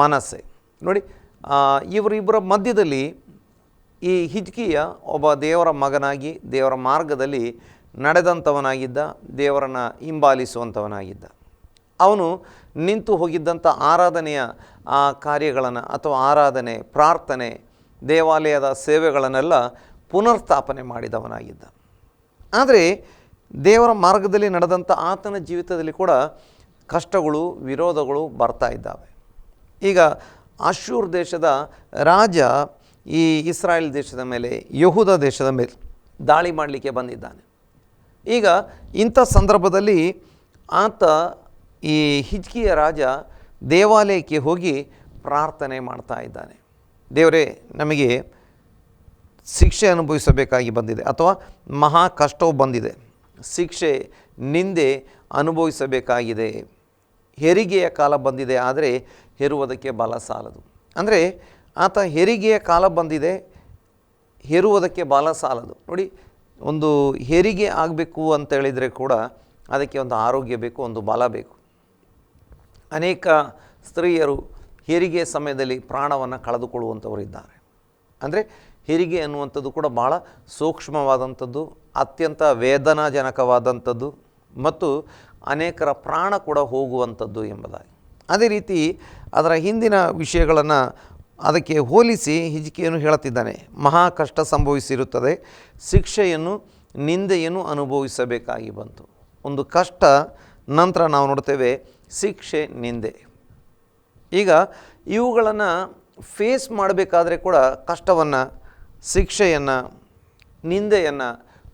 ಮನಸ್ಸೆ. ನೋಡಿ, ಇವರಿಬ್ಬರ ಮಧ್ಯದಲ್ಲಿ ಈ ಹಿಜ್ಕೀಯ ಒಬ್ಬ ದೇವರ ಮಗನಾಗಿ ದೇವರ ಮಾರ್ಗದಲ್ಲಿ ನಡೆದಂಥವನಾಗಿದ್ದ, ದೇವರನ್ನು ಹಿಂಬಾಲಿಸುವಂಥವನಾಗಿದ್ದ. ಅವನು ನಿಂತು ಹೋಗಿದ್ದಂಥ ಆರಾಧನೆಯ ಕಾರ್ಯಗಳನ್ನು ಅಥವಾ ಆರಾಧನೆ, ಪ್ರಾರ್ಥನೆ, ದೇವಾಲಯದ ಸೇವೆಗಳನ್ನೆಲ್ಲ ಪುನರ್ಸ್ಥಾಪನೆ ಮಾಡಿದವನಾಗಿದ್ದ. ಆದರೆ ದೇವರ ಮಾರ್ಗದಲ್ಲಿ ನಡೆದಂಥ ಆತನ ಜೀವಿತದಲ್ಲಿ ಕೂಡ ಕಷ್ಟಗಳು, ವಿರೋಧಗಳು ಬರ್ತಾ ಇದ್ದಾವೆ. ಈಗ ಅಶ್ಶೂರ್ ದೇಶದ ರಾಜ ಈ ಇಸ್ರಾಯೇಲ್ ದೇಶದ ಮೇಲೆ, ಯಹೂದ ದೇಶದ ಮೇಲೆ ದಾಳಿ ಮಾಡಲಿಕ್ಕೆ ಬಂದಿದ್ದಾನೆ. ಈಗ ಇಂಥ ಸಂದರ್ಭದಲ್ಲಿ ಆತ ಈ ಹಿಜ್ಕೀಯ ರಾಜ ದೇವಾಲಯಕ್ಕೆ ಹೋಗಿ ಪ್ರಾರ್ಥನೆ ಮಾಡ್ತಾ ಇದ್ದಾನೆ. ದೇವರೇ, ನಮಗೆ ಶಿಕ್ಷೆ ಅನುಭವಿಸಬೇಕಾಗಿ ಬಂದಿದೆ ಅಥವಾ ಮಹಾ ಕಷ್ಟವು ಬಂದಿದೆ, ಶಿಕ್ಷೆ ನಿಂದೆ ಅನುಭವಿಸಬೇಕಾಗಿದೆ, ಹೆರಿಗೆಯ ಕಾಲ ಬಂದಿದೆ, ಆದರೆ ಹೆರುವುದಕ್ಕೆ ಬಲ ಸಾಲದು. ಅಂದರೆ ಆತ ಹೆರಿಗೆಯ ಕಾಲ ಬಂದಿದೆ, ಹೆರುವುದಕ್ಕೆ ಬಲ ಸಾಲದು. ನೋಡಿ, ಒಂದು ಹೆರಿಗೆ ಆಗಬೇಕು ಅಂತ ಹೇಳಿದರೆ ಕೂಡ ಅದಕ್ಕೆ ಒಂದು ಆರೋಗ್ಯ ಬೇಕು, ಒಂದು ಬಲ ಬೇಕು. ಅನೇಕ ಸ್ತ್ರೀಯರು ಹೆರಿಗೆ ಸಮಯದಲ್ಲಿ ಪ್ರಾಣವನ್ನು ಕಳೆದುಕೊಳ್ಳುವಂಥವರಿದ್ದಾರೆ. ಅಂದರೆ ಹೆರಿಗೆ ಅನ್ನುವಂಥದ್ದು ಕೂಡ ಭಾಳ ಸೂಕ್ಷ್ಮವಾದಂಥದ್ದು, ಅತ್ಯಂತ ವೇದನಾಜನಕವಾದಂಥದ್ದು ಮತ್ತು ಅನೇಕರ ಪ್ರಾಣ ಕೂಡ ಹೋಗುವಂಥದ್ದು ಎಂಬುದಾಗಿ. ಅದೇ ರೀತಿ ಅದರ ಹಿಂದಿನ ವಿಷಯಗಳನ್ನು ಅದಕ್ಕೆ ಹೋಲಿಸಿ ಹಿಜ್ಕೀಯನು ಹೇಳುತ್ತಿದ್ದಾನೆ, ಮಹಾ ಕಷ್ಟ ಸಂಭವಿಸಿರುತ್ತದೆ, ಶಿಕ್ಷೆಯನ್ನು ನಿಂದೆಯನ್ನು ಅನುಭವಿಸಬೇಕಾಗಿ ಬಂತು. ಒಂದು ಕಷ್ಟ ನಂತರ ನಾವು ನೋಡ್ತೇವೆ ಶಿಕ್ಷೆ, ನಿಂದೆ. ಈಗ ಇವುಗಳನ್ನು ಫೇಸ್ ಮಾಡಬೇಕಾದ್ರೆ ಕೂಡ ಕಷ್ಟವನ್ನು, ಶಿಕ್ಷೆಯನ್ನು, ನಿಂದೆಯನ್ನು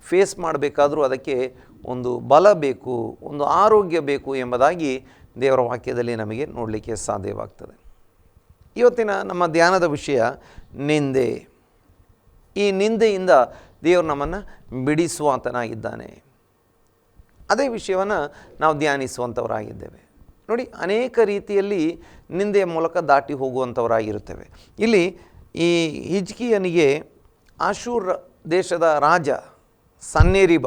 ಫೇಸ್ ಮಾಡಬೇಕಾದ್ರೂ ಅದಕ್ಕೆ ಒಂದು ಬಲ ಬೇಕು, ಒಂದು ಆರೋಗ್ಯ ಬೇಕು ಎಂಬುದಾಗಿ ದೇವರ ವಾಕ್ಯದಲ್ಲಿ ನಮಗೆ ನೋಡಲಿಕ್ಕೆ ಸಾಧ್ಯವಾಗ್ತದೆ. ಇವತ್ತಿನ ನಮ್ಮ ಧ್ಯಾನದ ವಿಷಯ ನಿಂದೆ. ಈ ನಿಂದೆಯಿಂದ ದೇವರು ನಮ್ಮನ್ನು ಬಿಡಿಸುವಾತನಾಗಿದ್ದಾನೆ. ಅದೇ ವಿಷಯವನ್ನು ನಾವು ಧ್ಯಾನಿಸುವಂಥವರಾಗಿದ್ದೇವೆ. ನೋಡಿ, ಅನೇಕ ರೀತಿಯಲ್ಲಿ ನಿಂದೆಯ ಮೂಲಕ ದಾಟಿ ಹೋಗುವಂಥವರಾಗಿರುತ್ತೇವೆ. ಇಲ್ಲಿ ಈ ಹಿಜ್ಕೀಯನಿಗೆ ಅಶ್ಶೂರ್ ದೇಶದ ರಾಜ ಸನ್ಹೇರೀಬ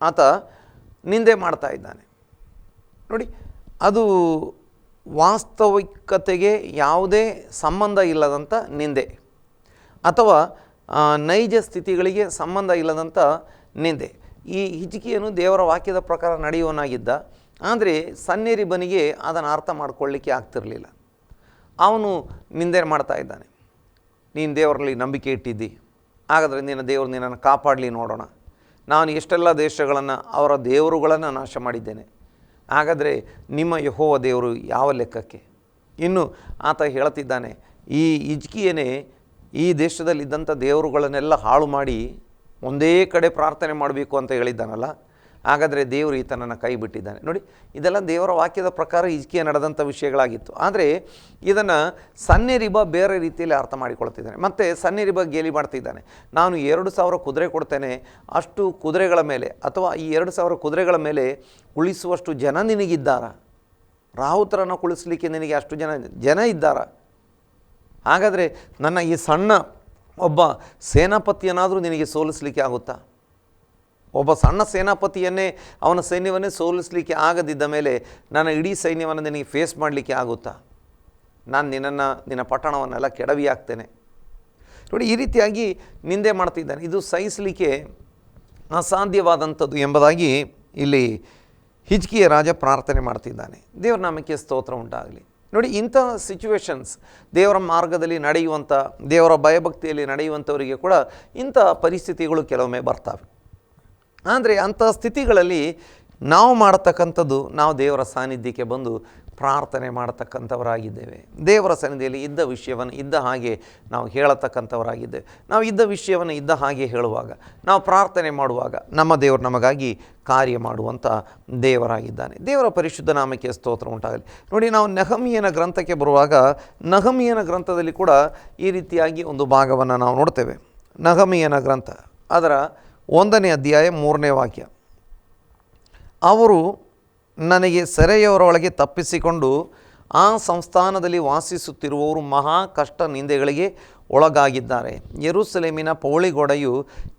ಆತ ನಿಂದೆ ಮಾಡ್ತಾ ಇದ್ದಾನೆ. ನೋಡಿ, ಅದು ವಾಸ್ತವಿಕತೆಗೆ ಯಾವುದೇ ಸಂಬಂಧ ಇಲ್ಲದಂಥ ನಿಂದೆ ಅಥವಾ ನೈಜ ಸ್ಥಿತಿಗಳಿಗೆ ಸಂಬಂಧ ಇಲ್ಲದಂಥ ನಿಂದೆ. ಈ ಹಿಜ್ಕೀಯನು ದೇವರ ವಾಕ್ಯದ ಪ್ರಕಾರ ನಡೆಯುವನಾಗಿದ್ದ, ಆದರೆ ಸನ್ಹೇರೀಬನಿಗೆ ಅದನ್ನು ಅರ್ಥ ಮಾಡ್ಕೊಳ್ಳಿಕ್ಕೆ ಆಗ್ತಿರಲಿಲ್ಲ. ಅವನು ನಿಂದೆ ಮಾಡ್ತಾ ಇದ್ದಾನೆ. ನೀನು ದೇವರಲ್ಲಿ ನಂಬಿಕೆ ಇಟ್ಟಿದ್ದಿ, ಹಾಗಾದರೆ ನಿನ್ನ ದೇವರು ನಿನ್ನನ್ನು ಕಾಪಾಡಲಿ ನೋಡೋಣ. ನಾನು ಎಷ್ಟೆಲ್ಲ ದೇಶಗಳನ್ನು, ಅವರ ದೇವರುಗಳನ್ನು ನಾಶ ಮಾಡಿದ್ದೇನೆ, ಹಾಗಾದರೆ ನಿಮ್ಮ ಯೆಹೋವ ದೇವರು ಯಾವ ಲೆಕ್ಕಕ್ಕೆ? ಇನ್ನು ಆತ ಹೇಳ್ತಿದ್ದಾನೆ, ಈ ಹಿಜ್ಕೀಯನೇ ಈ ದೇಶದಲ್ಲಿದ್ದಂಥ ದೇವರುಗಳನ್ನೆಲ್ಲ ಹಾಳು ಮಾಡಿ ಒಂದೇ ಕಡೆ ಪ್ರಾರ್ಥನೆ ಮಾಡಬೇಕು ಅಂತ ಹೇಳಿದ್ದಾನಲ್ಲ, ಹಾಗಾದರೆ ದೇವರು ಈತನನ್ನು ಕೈ ಬಿಟ್ಟಿದ್ದಾನೆ. ನೋಡಿ, ಇದೆಲ್ಲ ದೇವರ ವಾಕ್ಯದ ಪ್ರಕಾರ ಹಿಜ್ಕೀಯ ನಡೆದಂಥ ವಿಷಯಗಳಾಗಿತ್ತು. ಆದರೆ ಇದನ್ನು ಸನ್ಹೇರೀಬ ಬೇರೆ ರೀತಿಯಲ್ಲಿ ಅರ್ಥ ಮಾಡಿಕೊಳ್ತಿದ್ದಾನೆ. ಮತ್ತು ಸನ್ಹೇರೀಬ ಗೇಲಿ ಮಾಡ್ತಿದ್ದಾನೆ, ನಾನು 2,000 ಕುದುರೆ ಕೊಡ್ತೇನೆ, ಅಷ್ಟು ಕುದುರೆಗಳ ಮೇಲೆ ಅಥವಾ ಈ 2,000 ಕುದುರೆಗಳ ಮೇಲೆ ಕುಳಿಸುವಷ್ಟು ಜನ ನಿನಗಿದ್ದಾರ? ರಾಹುತರನ್ನು ಕುಳಿಸಲಿಕ್ಕೆ ನಿನಗೆ ಅಷ್ಟು ಜನ ಇದ್ದಾರ? ಹಾಗಾದರೆ ನನ್ನ ಈ ಸಣ್ಣ ಒಬ್ಬ ಸೇನಾಪತಿಯನ್ನಾದರೂ ನಿನಗೆ ಸೋಲಿಸಲಿಕ್ಕೆ ಆಗುತ್ತಾ? ಒಬ್ಬ ಸಣ್ಣ ಸೇನಾಪತಿಯನ್ನೇ ಅವನ ಸೈನ್ಯವನ್ನೇ ಸೋಲಿಸಲಿಕ್ಕೆ ಆಗದಿದ್ದ ಮೇಲೆ ನನ್ನ ಇಡೀ ಸೈನ್ಯವನ್ನು ನಿನಗೆ ಫೇಸ್ ಮಾಡಲಿಕ್ಕೆ ಆಗುತ್ತಾ? ನಾನು ನಿನ್ನ ಪಟ್ಟಣವನ್ನೆಲ್ಲ ಕೆಡವಿ ಹಾಕ್ತೇನೆ. ನೋಡಿ, ಈ ರೀತಿಯಾಗಿ ನಿಂದೆ ಮಾಡ್ತಿದ್ದಾನೆ. ಇದು ಸಹಿಸಲಿಕ್ಕೆ ಅಸಾಧ್ಯವಾದಂಥದ್ದು ಎಂಬುದಾಗಿ ಇಲ್ಲಿ ಹಿಜ್ಕಿಯ ರಾಜ ಪ್ರಾರ್ಥನೆ ಮಾಡ್ತಿದ್ದಾನೆ. ದೇವರ ನಾಮಕ್ಕೆ ಸ್ತೋತ್ರ ಉಂಟಾಗಲಿ. ನೋಡಿ, ಇಂಥ ಸಿಚುವೇಶನ್ಸ್, ದೇವರ ಮಾರ್ಗದಲ್ಲಿ ನಡೆಯುವಂಥ, ದೇವರ ಭಯಭಕ್ತಿಯಲ್ಲಿ ನಡೆಯುವಂಥವರಿಗೆ ಕೂಡ ಇಂಥ ಪರಿಸ್ಥಿತಿಗಳು ಕೆಲವೊಮ್ಮೆ ಬರ್ತವೆ. ಆದರೆ ಅಂಥ ಸ್ಥಿತಿಗಳಲ್ಲಿ ನಾವು ಮಾಡತಕ್ಕಂಥದ್ದು, ನಾವು ದೇವರ ಸಾನ್ನಿಧ್ಯಕ್ಕೆ ಬಂದು ಪ್ರಾರ್ಥನೆ ಮಾಡತಕ್ಕಂಥವರಾಗಿದ್ದೇವೆ. ದೇವರ ಸನ್ನಿಧಿಯಲ್ಲಿ ಇದ್ದ ವಿಷಯವನ್ನು ಇದ್ದ ಹಾಗೆ ನಾವು ಹೇಳತಕ್ಕಂಥವರಾಗಿದ್ದೇವೆ. ನಾವು ಇದ್ದ ವಿಷಯವನ್ನು ಇದ್ದ ಹಾಗೆ ಹೇಳುವಾಗ, ನಾವು ಪ್ರಾರ್ಥನೆ ಮಾಡುವಾಗ ನಮ್ಮ ದೇವರು ನಮಗಾಗಿ ಕಾರ್ಯ ಮಾಡುವಂಥ ದೇವರಾಗಿದ್ದಾನೆ. ದೇವರ ಪರಿಶುದ್ಧ ನಾಮಕ್ಕೆ ಸ್ತೋತ್ರ ಉಂಟಾಗಲಿ. ನೋಡಿ, ನಾವು ನೆಹಮೀಯನ ಗ್ರಂಥಕ್ಕೆ ಬರುವಾಗ ನೆಹಮೀಯನ ಗ್ರಂಥದಲ್ಲಿ ಕೂಡ ಈ ರೀತಿಯಾಗಿ ಒಂದು ಭಾಗವನ್ನು ನಾವು ನೋಡ್ತೇವೆ. ನೆಹಮೀಯನ ಗ್ರಂಥ ಅದರ 1ನೇ ಅಧ್ಯಾಯ 3ನೇ ವಾಕ್ಯ. ಅವರು ನನಗೆ ಸೆರೆಯವರೊಳಗೆ ತಪ್ಪಿಸಿಕೊಂಡು ಆ ಸಂಸ್ಥಾನದಲ್ಲಿ ವಾಸಿಸುತ್ತಿರುವವರು ಮಹಾ ಕಷ್ಟ ನಿಂದೆಗಳಿಗೆ ಒಳಗಾಗಿದ್ದಾರೆ. ಯೆರೂಸಲೇಮಿನ ಪೌಳಿಗೋಡೆಯು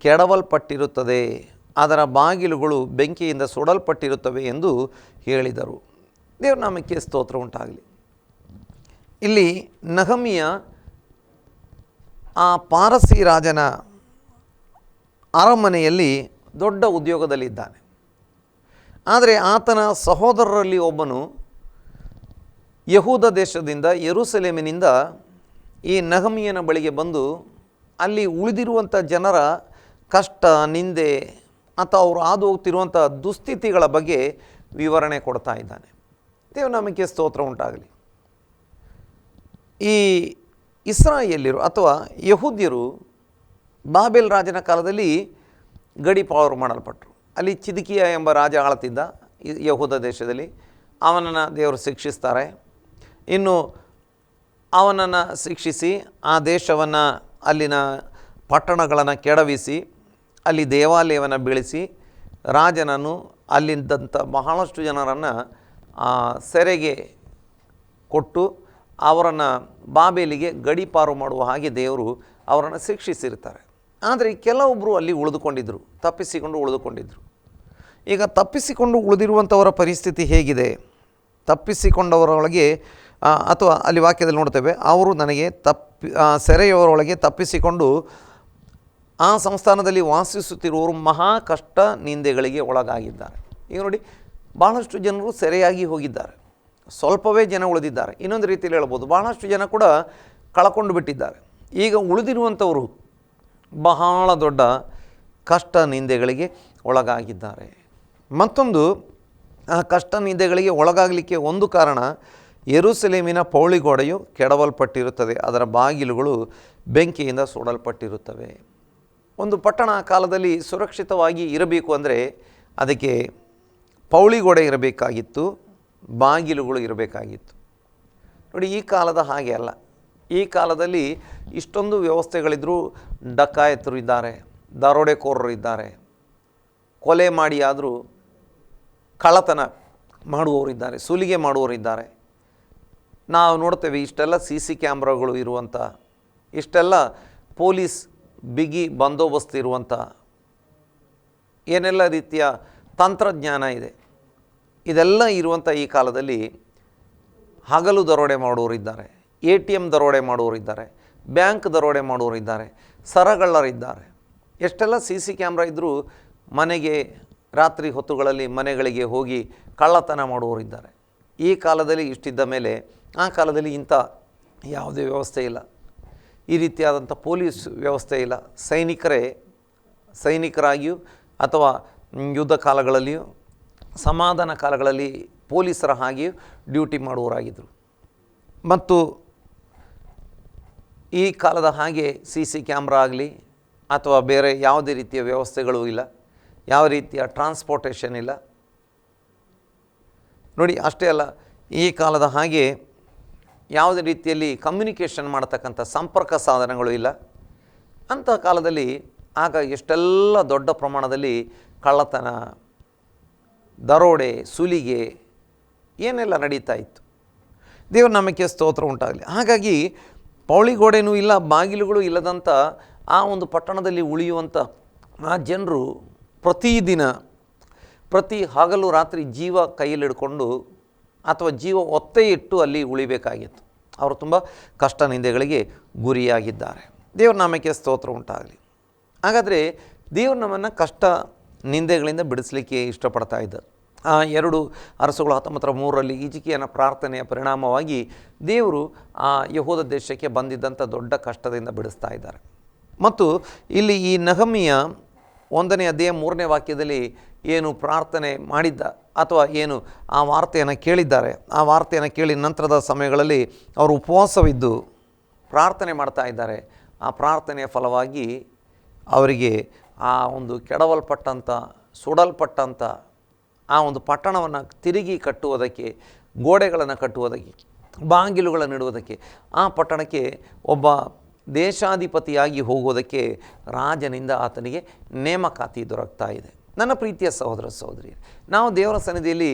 ಕೆಡವಲ್ಪಟ್ಟಿರುತ್ತದೆ, ಅದರ ಬಾಗಿಲುಗಳು ಬೆಂಕಿಯಿಂದ ಸುಡಲ್ಪಟ್ಟಿರುತ್ತವೆ ಎಂದು ಹೇಳಿದರು. ದೇವರ ನಾಮಕ್ಕೆ ಸ್ತೋತ್ರ ಉಂಟಾಗಲಿ. ಇಲ್ಲಿ ನೆಹಮೀಯ ಆ ಪಾರಸಿ ರಾಜನ ಅರಮನೆಯಲ್ಲಿ ದೊಡ್ಡ ಉದ್ಯೋಗದಲ್ಲಿದ್ದಾನೆ. ಆದರೆ ಆತನ ಸಹೋದರರಲ್ಲಿ ಒಬ್ಬನು ಯಹೂದ ದೇಶದಿಂದ, ಯೆರೂಸಲೇಮಿನಿಂದ ಈ ನೆಹಮೀಯನ ಬಳಿಗೆ ಬಂದು ಅಲ್ಲಿ ಉಳಿದಿರುವಂಥ ಜನರ ಕಷ್ಟ, ನಿಂದೆ ಅಥವಾ ಅವರು ಹಾದು ಹೋಗ್ತಿರುವಂಥ ದುಸ್ಥಿತಿಗಳ ಬಗ್ಗೆ ವಿವರಣೆ ಕೊಡ್ತಾ ಇದ್ದಾನೆ. ದೇವರ ನಾಮಕ್ಕೆ ಸ್ತೋತ್ರ ಉಂಟಾಗಲಿ. ಈ ಇಸ್ರಾಯೇಲ್ಯರು ಅಥವಾ ಯಹೂದ್ಯರು ಬಾಬೆಲ್ ರಾಜನ ಕಾಲದಲ್ಲಿ ಗಡೀಪಾರು ಮಾಡಲ್ಪಟ್ಟರು. ಅಲ್ಲಿ ಚಿದ್ಕೀಯ ಎಂಬ ರಾಜ ಆಳ್ತಿದ್ದ ಯಹೂದ ದೇಶದಲ್ಲಿ. ಅವನನ್ನು ದೇವರು ಶಿಕ್ಷಿಸ್ತಾರೆ. ಇನ್ನು ಅವನನ್ನು ಶಿಕ್ಷಿಸಿ ಆ ದೇಶವನ್ನು, ಅಲ್ಲಿನ ಪಟ್ಟಣಗಳನ್ನು ಕೆಡವಿಸಿ ಅಲ್ಲಿ ದೇವಾಲಯವನ್ನು ಬೀಳಿಸಿ ರಾಜನನ್ನು, ಅಲ್ಲಿದ್ದಂಥ ಬಹಳಷ್ಟು ಜನರನ್ನು ಸೆರೆಗೆ ಕೊಟ್ಟು ಅವರನ್ನು ಬಾಬೇಲಿಗೆ ಗಡೀಪಾರು ಮಾಡುವ ಹಾಗೆ ದೇವರು ಅವರನ್ನು ಶಿಕ್ಷಿಸಿರ್ತಾರೆ. ಆದರೆ ಕೆಲವೊಬ್ಬರು ಅಲ್ಲಿ ಉಳಿದುಕೊಂಡಿದ್ದರು, ತಪ್ಪಿಸಿಕೊಂಡು ಉಳಿದುಕೊಂಡಿದ್ದರು. ಈಗ ತಪ್ಪಿಸಿಕೊಂಡು ಉಳಿದಿರುವಂಥವರ ಪರಿಸ್ಥಿತಿ ಹೇಗಿದೆ? ತಪ್ಪಿಸಿಕೊಂಡವರೊಳಗೆ ಅಥವಾ ಅಲ್ಲಿ ವಾಕ್ಯದಲ್ಲಿ ನೋಡ್ತೇವೆ, ಅವರು ನನಗೆ ಸೆರೆಯವರೊಳಗೆ ತಪ್ಪಿಸಿಕೊಂಡು ಆ ಸಂಸ್ಥಾನದಲ್ಲಿ ವಾಸಿಸುತ್ತಿರುವವರು ಮಹಾ ಕಷ್ಟ ನಿಂದೆಗಳಿಗೆ ಒಳಗಾಗಿದ್ದಾರೆ. ಈಗ ನೋಡಿ, ಭಾಳಷ್ಟು ಜನರು ಸೆರೆಯಾಗಿ ಹೋಗಿದ್ದಾರೆ, ಸ್ವಲ್ಪವೇ ಜನ ಉಳಿದಿದ್ದಾರೆ. ಇನ್ನೊಂದು ರೀತಿಯಲ್ಲಿ ಹೇಳ್ಬೋದು, ಬಹಳಷ್ಟು ಜನ ಕೂಡ ಕಳ್ಕೊಂಡು ಬಿಟ್ಟಿದ್ದಾರೆ. ಈಗ ಉಳಿದಿರುವಂಥವರು ಬಹಳ ದೊಡ್ಡ ಕಷ್ಟ ನಿಂದೆಗಳಿಗೆ ಒಳಗಾಗಿದ್ದಾರೆ. ಮತ್ತೊಂದು, ಆ ಕಷ್ಟ ನಿಂದೆಗಳಿಗೆ ಒಳಗಾಗಲಿಕ್ಕೆ ಒಂದು ಕಾರಣ, ಯೆರೂಸಲೇಮಿನ ಪೌಳಿಗೋಡೆಯು ಕೆಡವಲ್ಪಟ್ಟಿರುತ್ತದೆ, ಅದರ ಬಾಗಿಲುಗಳು ಬೆಂಕಿಯಿಂದ ಸುಡಲ್ಪಟ್ಟಿರುತ್ತವೆ. ಒಂದು ಪಟ್ಟಣ ಕಾಲದಲ್ಲಿ ಸುರಕ್ಷಿತವಾಗಿ ಇರಬೇಕು ಅಂದರೆ ಅದಕ್ಕೆ ಪೌಳಿಗೋಡೆ ಇರಬೇಕಾಗಿತ್ತು, ಬಾಗಿಲುಗಳು ಇರಬೇಕಾಗಿತ್ತು. ನೋಡಿ, ಈ ಕಾಲದ ಹಾಗೆ ಅಲ್ಲ. ಈ ಕಾಲದಲ್ಲಿ ಇಷ್ಟೊಂದು ವ್ಯವಸ್ಥೆಗಳಿದ್ದರೂ ಡಕಾಯತರು ಇದ್ದಾರೆ, ದರೋಡೆಕೋರರು ಇದ್ದಾರೆ, ಕೊಲೆ ಮಾಡಿ ಆದರೂ ಕಳ್ಳತನ ಮಾಡುವವರಿದ್ದಾರೆ, ಸುಲಿಗೆ ಮಾಡುವವರಿದ್ದಾರೆ. ನಾವು ನೋಡ್ತೇವೆ ಇಷ್ಟೆಲ್ಲ CC ಕ್ಯಾಮ್ರಾಗಳು ಇರುವಂಥ, ಇಷ್ಟೆಲ್ಲ ಪೊಲೀಸ್ ಬಿಗಿ ಬಂದೋಬಸ್ತ್ ಇರುವಂಥ ಏನೆಲ್ಲ ರೀತಿಯ ತಂತ್ರಜ್ಞಾನ ಇದೆ. ಇದೆಲ್ಲ ಇರುವಂಥ ಈ ಕಾಲದಲ್ಲಿ ಹಗಲು ದರೋಡೆ ಮಾಡುವವರಿದ್ದಾರೆ, ATM ದರೋಡೆ ಮಾಡುವವರಿದ್ದಾರೆ, ಬ್ಯಾಂಕ್ ದರೋಡೆ ಮಾಡುವವರಿದ್ದಾರೆ, ಸರಗಳ್ಳರಿದ್ದಾರೆ. ಎಷ್ಟೆಲ್ಲ CC ಕ್ಯಾಮ್ರಾ ಇದ್ದರೂ ಮನೆಗೆ ರಾತ್ರಿ ಹೊತ್ತುಗಳಲ್ಲಿ ಮನೆಗಳಿಗೆ ಹೋಗಿ ಕಳ್ಳತನ ಮಾಡುವವರಿದ್ದಾರೆ. ಈ ಕಾಲದಲ್ಲಿ ಇಷ್ಟಿದ್ದ ಮೇಲೆ ಆ ಕಾಲದಲ್ಲಿ ಇಂಥ ಯಾವುದೇ ವ್ಯವಸ್ಥೆ ಇಲ್ಲ, ಈ ರೀತಿಯಾದಂಥ ಪೊಲೀಸ್ ವ್ಯವಸ್ಥೆ ಇಲ್ಲ. ಸೈನಿಕರಾಗಿಯೂ ಅಥವಾ ಯುದ್ಧ ಕಾಲಗಳಲ್ಲಿಯೂ ಸಮಾಧಾನ ಕಾಲಗಳಲ್ಲಿ ಪೊಲೀಸರ ಹಾಗೆಯೂ ಡ್ಯೂಟಿ ಮಾಡುವವರಾಗಿದ್ದರು. ಮತ್ತು ಈ ಕಾಲದ ಹಾಗೆ CC ಕ್ಯಾಮ್ರಾ ಆಗಲಿ ಅಥವಾ ಬೇರೆ ಯಾವುದೇ ರೀತಿಯ ವ್ಯವಸ್ಥೆಗಳು ಇಲ್ಲ, ಯಾವ ರೀತಿಯ ಟ್ರಾನ್ಸ್ಪೋರ್ಟೇಷನ್ ಇಲ್ಲ. ನೋಡಿ, ಅಷ್ಟೇ ಅಲ್ಲ, ಈ ಕಾಲದ ಹಾಗೆ ಯಾವುದೇ ರೀತಿಯಲ್ಲಿ ಕಮ್ಯುನಿಕೇಷನ್ ಮಾಡತಕ್ಕಂಥ ಸಂಪರ್ಕ ಸಾಧನಗಳು ಇಲ್ಲ. ಅಂಥ ಕಾಲದಲ್ಲಿ ಆಗ ಎಷ್ಟೆಲ್ಲ ದೊಡ್ಡ ಪ್ರಮಾಣದಲ್ಲಿ ಕಳ್ಳತನ, ದರೋಡೆ, ಸುಲಿಗೆ ಏನೆಲ್ಲ ನಡೀತಾ ಇತ್ತು. ದೇವರ ನಾಮಕ್ಕೆ ಸ್ತೋತ್ರ ಉಂಟಾಗಲಿ. ಹಾಗಾಗಿ ಪೌಳಿಗೋಡೆನೂ ಇಲ್ಲ, ಬಾಗಿಲುಗಳು ಇಲ್ಲದಂಥ ಆ ಒಂದು ಪಟ್ಟಣದಲ್ಲಿ ಉಳಿಯುವಂಥ ಆ ಜನರು ಪ್ರತಿದಿನ ಪ್ರತಿ ಹಗಲು ರಾತ್ರಿ ಜೀವ ಕೈಯಲ್ಲಿಡ್ಕೊಂಡು ಅಥವಾ ಜೀವ ಒತ್ತೆ ಇಟ್ಟು ಅಲ್ಲಿ ಉಳಿಬೇಕಾಗಿತ್ತು. ಅವರು ತುಂಬ ಕಷ್ಟ ನಿಂದೆಗಳಿಗೆ ಗುರಿಯಾಗಿದ್ದಾರೆ. ದೇವ್ರ ನಾಮಕ್ಕೆ ಸ್ತೋತ್ರ ಉಂಟಾಗಲಿ. ಹಾಗಾದರೆ ದೇವರು ನಮ್ಮನ್ನು ಕಷ್ಟ ನಿಂದೆಗಳಿಂದ ಬಿಡಿಸಲಿಕ್ಕೆ ಇಷ್ಟಪಡ್ತಾ ಇದ್ದಾರೆ. 2 ಅರಸುಗಳು 19:3 ಹಿಜ್ಕೀಯನ ಪ್ರಾರ್ಥನೆಯ ಪರಿಣಾಮವಾಗಿ ದೇವರು ಆ ಯೆಹೂದ ದೇಶಕ್ಕೆ ಬಂದಿದ್ದಂಥ ದೊಡ್ಡ ಕಷ್ಟದಿಂದ ಬಿಡಿಸ್ತಾ ಇದ್ದಾರೆ. ಮತ್ತು ಇಲ್ಲಿ ಈ ನೆಹೆಮೀಯ 1ನೇ ಅಧ್ಯಾಯ 3ನೇ ವಾಕ್ಯದಲ್ಲಿ ಏನು ಪ್ರಾರ್ಥನೆ ಮಾಡಿದ್ದ ಅಥವಾ ಏನು ಆ ವಾರ್ತೆಯನ್ನು ಕೇಳಿದ್ದಾರೆ, ಆ ವಾರ್ತೆಯನ್ನು ಕೇಳಿ ನಂತರದ ಸಮಯಗಳಲ್ಲಿ ಅವರು ಉಪವಾಸವಿದ್ದು ಪ್ರಾರ್ಥನೆ ಮಾಡ್ತಾ ಇದ್ದಾರೆ. ಆ ಪ್ರಾರ್ಥನೆಯ ಫಲವಾಗಿ ಅವರಿಗೆ ಆ ಒಂದು ಕೆಡವಲ್ಪಟ್ಟಂಥ ಸುಡಲ್ಪಟ್ಟಂಥ ಆ ಒಂದು ಪಟ್ಟಣವನ್ನು ತಿರುಗಿ ಕಟ್ಟುವುದಕ್ಕೆ, ಗೋಡೆಗಳನ್ನು ಕಟ್ಟುವುದಕ್ಕೆ, ಬಾಗಿಲುಗಳನ್ನು ಇಡುವುದಕ್ಕೆ, ಆ ಪಟ್ಟಣಕ್ಕೆ ಒಬ್ಬ ದೇಶಾಧಿಪತಿಯಾಗಿ ಹೋಗುವುದಕ್ಕೆ ರಾಜನಿಂದ ಆತನಿಗೆ ನೇಮಕಾತಿ ದೊರಕ್ತಾ ಇದೆ. ನನ್ನ ಪ್ರೀತಿಯ ಸಹೋದರ ಸಹೋದರಿ, ನಾವು ದೇವರ ಸನ್ನಿಧಿಯಲ್ಲಿ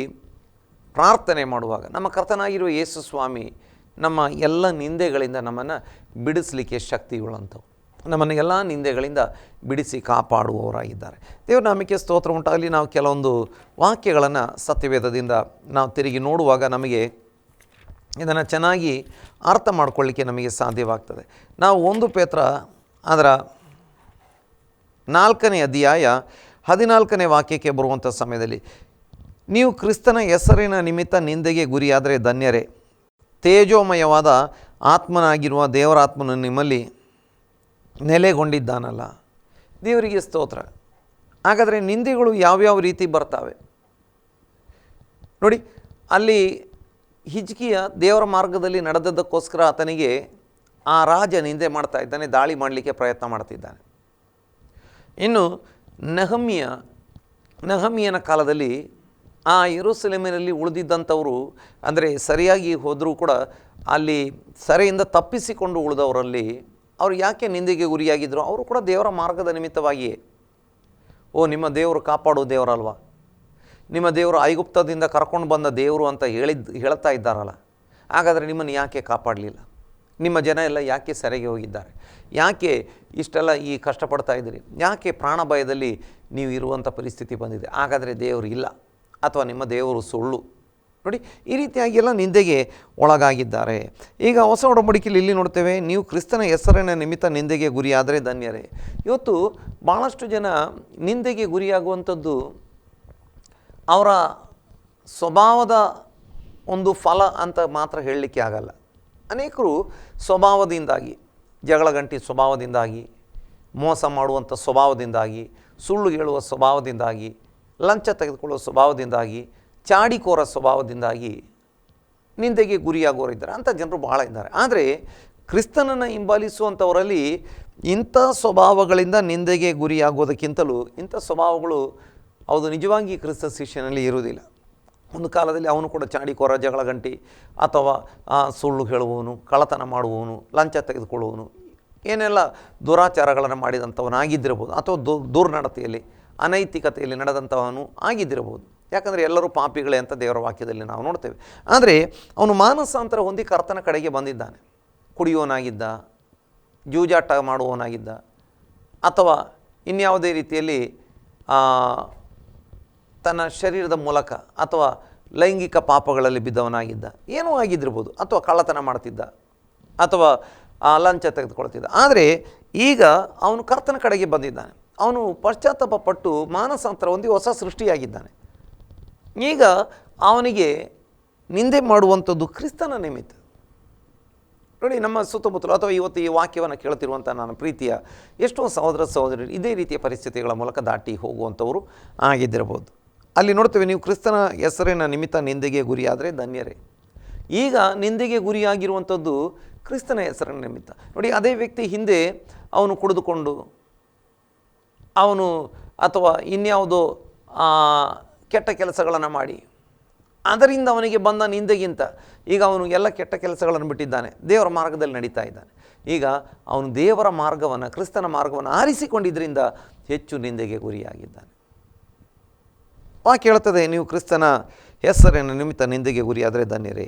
ಪ್ರಾರ್ಥನೆ ಮಾಡುವಾಗ ನಮ್ಮ ಕರ್ತನಾಗಿರುವ ಯೇಸು ಸ್ವಾಮಿ ನಮ್ಮ ಎಲ್ಲ ನಿಂದೆಗಳಿಂದ ನಮ್ಮನ್ನು ಬಿಡಿಸಲಿಕ್ಕೆ ಶಕ್ತಿಯುಳ್ಳಂಥವು, ನಮ್ಮನ್ನು ಎಲ್ಲ ನಿಂದೆಗಳಿಂದ ಬಿಡಿಸಿ ಕಾಪಾಡುವವರಾಗಿದ್ದಾರೆ. ದೇವರ ನಾಮಕ್ಕೆ ಸ್ತೋತ್ರ ಉಂಟಾಗಲಿ. ನಾವು ಕೆಲವೊಂದು ವಾಕ್ಯಗಳನ್ನು ಸತ್ಯವೇದದಿಂದ ನಾವು ತಿರುಗಿ ನೋಡುವಾಗ ನಮಗೆ ಇದನ್ನು ಚೆನ್ನಾಗಿ ಅರ್ಥ ಮಾಡಿಕೊಳ್ಳಿಕ್ಕೆ ನಮಗೆ ಸಾಧ್ಯವಾಗ್ತದೆ. ನಾವು 1 ಪೇತ್ರ ಅದರ 4ನೇ ಅಧ್ಯಾಯ 14ನೇ ವಾಕ್ಯಕ್ಕೆ ಬರುವಂಥ ಸಮಯದಲ್ಲಿ, ನೀವು ಕ್ರಿಸ್ತನ ಹೆಸರಿನ ನಿಮಿತ್ತ ನಿಂದೆಗೆ ಗುರಿಯಾದರೆ ಧನ್ಯರೇ, ತೇಜೋಮಯವಾದ ಆತ್ಮನಾಗಿರುವ ದೇವರಾತ್ಮನು ನಿಮ್ಮಲ್ಲಿ ನೆಲೆಗೊಂಡಿದ್ದಾನಲ್ಲ. ದೇವರಿಗೆ ಸ್ತೋತ್ರ. ಹಾಗಾದರೆ ನಿಂದೆಗಳು ಯಾವ್ಯಾವ ರೀತಿ ಬರ್ತಾವೆ ನೋಡಿ. ಅಲ್ಲಿ ಹಿಜ್ಕೀಯ ದೇವರ ಮಾರ್ಗದಲ್ಲಿ ನಡೆದದ್ದಕ್ಕೋಸ್ಕರ ಆತನಿಗೆ ಆ ರಾಜ ನಿಂದೆ ಮಾಡ್ತಾ ಇದ್ದಾನೆ, ದಾಳಿ ಮಾಡಲಿಕ್ಕೆ ಪ್ರಯತ್ನ ಮಾಡ್ತಿದ್ದಾನೆ. ಇನ್ನು ನೆಹೆಮೀಯನ ಕಾಲದಲ್ಲಿ ಆ ಯೆರೂಸಲೇಮಿನಲ್ಲಿ ಉಳಿದಿದ್ದಂಥವರು, ಅಂದರೆ ಸರಿಯಾಗಿ ಹೋದರೂ ಕೂಡ ಅಲ್ಲಿ ಸೆರೆಯಿಂದ ತಪ್ಪಿಸಿಕೊಂಡು ಉಳಿದವರಲ್ಲಿ ಅವರು ಯಾಕೆ ನಿಂದೆಗೆ ಗುರಿಯಾಗಿದ್ದರು? ಅವರು ಕೂಡ ದೇವರ ಮಾರ್ಗದ ನಿಮಿತ್ತವಾಗಿಯೇ. ನಿಮ್ಮ ದೇವರು ಕಾಪಾಡೋ ದೇವರಲ್ವಾ, ನಿಮ್ಮ ದೇವರು ಐಗುಪ್ತದಿಂದ ಕರ್ಕೊಂಡು ಬಂದ ದೇವರು ಅಂತ ಹೇಳ್ತಾ ಇದ್ದಾರಲ್ಲ, ಹಾಗಾದರೆ ನಿಮ್ಮನ್ನು ಯಾಕೆ ಕಾಪಾಡಲಿಲ್ಲ? ನಿಮ್ಮ ಜನ ಎಲ್ಲ ಯಾಕೆ ಸೆರೆಗೆ ಹೋಗಿದ್ದಾರೆ? ಯಾಕೆ ಇಷ್ಟೆಲ್ಲ ಈ ಕಷ್ಟಪಡ್ತಾ ಇದ್ದೀರಿ? ಯಾಕೆ ಪ್ರಾಣ ಭಯದಲ್ಲಿ ನೀವು ಇರುವಂಥ ಪರಿಸ್ಥಿತಿ ಬಂದಿದೆ? ಹಾಗಾದರೆ ದೇವರು ಇಲ್ಲ ಅಥವಾ ನಿಮ್ಮ ದೇವರು ಸುಳ್ಳು. ನೋಡಿ, ಈ ರೀತಿಯಾಗಿ ಎಲ್ಲ ನಿಂದೆಗೆ ಒಳಗಾಗಿದ್ದಾರೆ. ಈಗ ಹೊಸ ಒಡಂಬಡಿಕೆಯಲ್ಲಿ ಇಲ್ಲಿ ನೋಡ್ತೇವೆ, ನೀವು ಕ್ರಿಸ್ತನ ಹೆಸರಿನ ನಿಮಿತ್ತ ನಿಂದೆಗೆ ಗುರಿಯಾದರೆ ಧನ್ಯರೇ. ಇವತ್ತು ಭಾಳಷ್ಟು ಜನ ನಿಂದೆಗೆ ಗುರಿಯಾಗುವಂಥದ್ದು ಅವರ ಸ್ವಭಾವದ ಒಂದು ಫಲ ಅಂತ ಮಾತ್ರ ಹೇಳಲಿಕ್ಕೆ ಆಗಲ್ಲ. ಅನೇಕರು ಸ್ವಭಾವದಿಂದಾಗಿ, ಜಗಳಗಂಟಿ ಸ್ವಭಾವದಿಂದಾಗಿ, ಮೋಸ ಮಾಡುವಂಥ ಸ್ವಭಾವದಿಂದಾಗಿ, ಸುಳ್ಳು ಹೇಳುವ ಸ್ವಭಾವದಿಂದಾಗಿ, ಲಂಚ ತೆಗೆದುಕೊಳ್ಳುವ ಸ್ವಭಾವದಿಂದಾಗಿ, ಚಾಡಿಕೋರ ಸ್ವಭಾವದಿಂದಾಗಿ ನಿಂದೆಗೆ ಗುರಿಯಾಗೋರಿದ್ದಾರೆ. ಅಂಥ ಜನರು ಭಾಳ ಇದ್ದಾರೆ. ಆದರೆ ಕ್ರಿಸ್ತನನ್ನು ಹಿಂಬಾಲಿಸುವಂಥವರಲ್ಲಿ ಇಂಥ ಸ್ವಭಾವಗಳಿಂದ ನಿಂದೆಗೆ ಗುರಿಯಾಗೋದಕ್ಕಿಂತಲೂ ಇಂಥ ಸ್ವಭಾವಗಳು ಅದು ನಿಜವಾಗಿ ಕ್ರಿಸ್ತ ಶಿಷ್ಯನಲ್ಲಿ ಇರುವುದಿಲ್ಲ. ಒಂದು ಕಾಲದಲ್ಲಿ ಅವನು ಕೂಡ ಚಾಡಿಕೋರ, ಜಗಳಗಂಟಿ ಅಥವಾ ಸುಳ್ಳು ಹೇಳುವವನು, ಕಳ್ಳತನ ಮಾಡುವವನು, ಲಂಚ ತೆಗೆದುಕೊಳ್ಳುವವನು, ಏನೆಲ್ಲ ದುರಾಚಾರಗಳನ್ನು ಮಾಡಿದಂಥವನಾಗಿದ್ದಿರಬಹುದು, ಅಥವಾ ದುರ್ನಡತೆಯಲ್ಲಿ ಅನೈತಿಕತೆಯಲ್ಲಿ ನಡೆದಂಥವನು ಆಗಿದ್ದಿರಬಹುದು. ಯಾಕಂದರೆ ಎಲ್ಲರೂ ಪಾಪಿಗಳೇ ಅಂತ ದೇವರ ವಾಕ್ಯದಲ್ಲಿ ನಾವು ನೋಡ್ತೇವೆ. ಆದರೆ ಅವನು ಮಾನಸಾಂತರ ಹೊಂದಿ ಕರ್ತನ ಕಡೆಗೆ ಬಂದಿದ್ದಾನೆ. ಕುಡಿಯೋನಾಗಿದ್ದ, ಜೂಜಾಟ ಮಾಡುವವನಾಗಿದ್ದ, ಅಥವಾ ಇನ್ಯಾವುದೇ ರೀತಿಯಲ್ಲಿ ತನ್ನ ಶರೀರದ ಮೂಲಕ ಅಥವಾ ಲೈಂಗಿಕ ಪಾಪಗಳಲ್ಲಿ ಬಿದ್ದವನಾಗಿದ್ದ, ಏನೂ ಆಗಿದ್ದಿರ್ಬೋದು, ಅಥವಾ ಕಳ್ಳತನ ಮಾಡ್ತಿದ್ದ, ಅಥವಾ ಲಂಚ ತೆಗೆದುಕೊಳ್ತಿದ್ದ. ಆದರೆ ಈಗ ಅವನು ಕರ್ತನ ಕಡೆಗೆ ಬಂದಿದ್ದಾನೆ. ಅವನು ಪಶ್ಚಾತ್ತಾಪ ಪಟ್ಟು ಮಾನಸಾಂತರ ಹೊಂದಿ ಹೊಸ ಸೃಷ್ಟಿಯಾಗಿದ್ದಾನೆ. ಈಗ ಅವನಿಗೆ ನಿಂದೆ ಮಾಡುವಂಥದ್ದು ಕ್ರಿಸ್ತನ ನಿಮಿತ್ತ. ನೋಡಿ, ನಮ್ಮ ಸುತ್ತಮುತ್ತಲು ಅಥವಾ ಇವತ್ತು ಈ ವಾಕ್ಯವನ್ನು ಕೇಳ್ತಿರುವಂಥ ನನ್ನ ಪ್ರೀತಿಯ ಎಷ್ಟೋ ಸಹೋದರ ಸಹೋದರಿ ಇದೇ ರೀತಿಯ ಪರಿಸ್ಥಿತಿಗಳ ಮೂಲಕ ದಾಟಿ ಹೋಗುವಂಥವರು ಆಗಿದ್ದಿರಬಹುದು. ಅಲ್ಲಿ ನೋಡ್ತೇವೆ, ನೀವು ಕ್ರಿಸ್ತನ ಹೆಸರಿನ ನಿಮಿತ್ತ ನಿಂದೆಗೆ ಗುರಿಯಾದರೆ ಧನ್ಯರೇ. ಈಗ ನಿಂದೆಗೆ ಗುರಿಯಾಗಿರುವಂಥದ್ದು ಕ್ರಿಸ್ತನ ಹೆಸರಿನ ನಿಮಿತ್ತ. ನೋಡಿ, ಅದೇ ವ್ಯಕ್ತಿ ಹಿಂದೆ ಅವನು ಕುಡಿದುಕೊಂಡು ಅವನು ಅಥವಾ ಇನ್ಯಾವುದೋ ಕೆಟ್ಟ ಕೆಲಸಗಳನ್ನು ಮಾಡಿ ಅದರಿಂದ ಅವನಿಗೆ ಬಂದ ನಿಂದೆಗಿಂತ ಈಗ ಅವನು ಎಲ್ಲ ಕೆಟ್ಟ ಕೆಲಸಗಳನ್ನು ಬಿಟ್ಟಿದ್ದಾನೆ, ದೇವರ ಮಾರ್ಗದಲ್ಲಿ ನಡೀತಾ ಇದ್ದಾನೆ. ಈಗ ಅವನು ದೇವರ ಮಾರ್ಗವನ್ನು, ಕ್ರಿಸ್ತನ ಮಾರ್ಗವನ್ನು ಆರಿಸಿಕೊಂಡಿದ್ದರಿಂದ ಹೆಚ್ಚು ನಿಂದೆಗೆ ಗುರಿಯಾಗಿದ್ದಾನೆ. ವಾಕ್ಯ ಹೇಳ್ತದೆ, ನೀವು ಕ್ರಿಸ್ತನ ಹೆಸರಿನ ನಿಮಿತ್ತ ನಿಂದೆಗೆ ಗುರಿಯಾದರೆ ಧನ್ಯರೇ,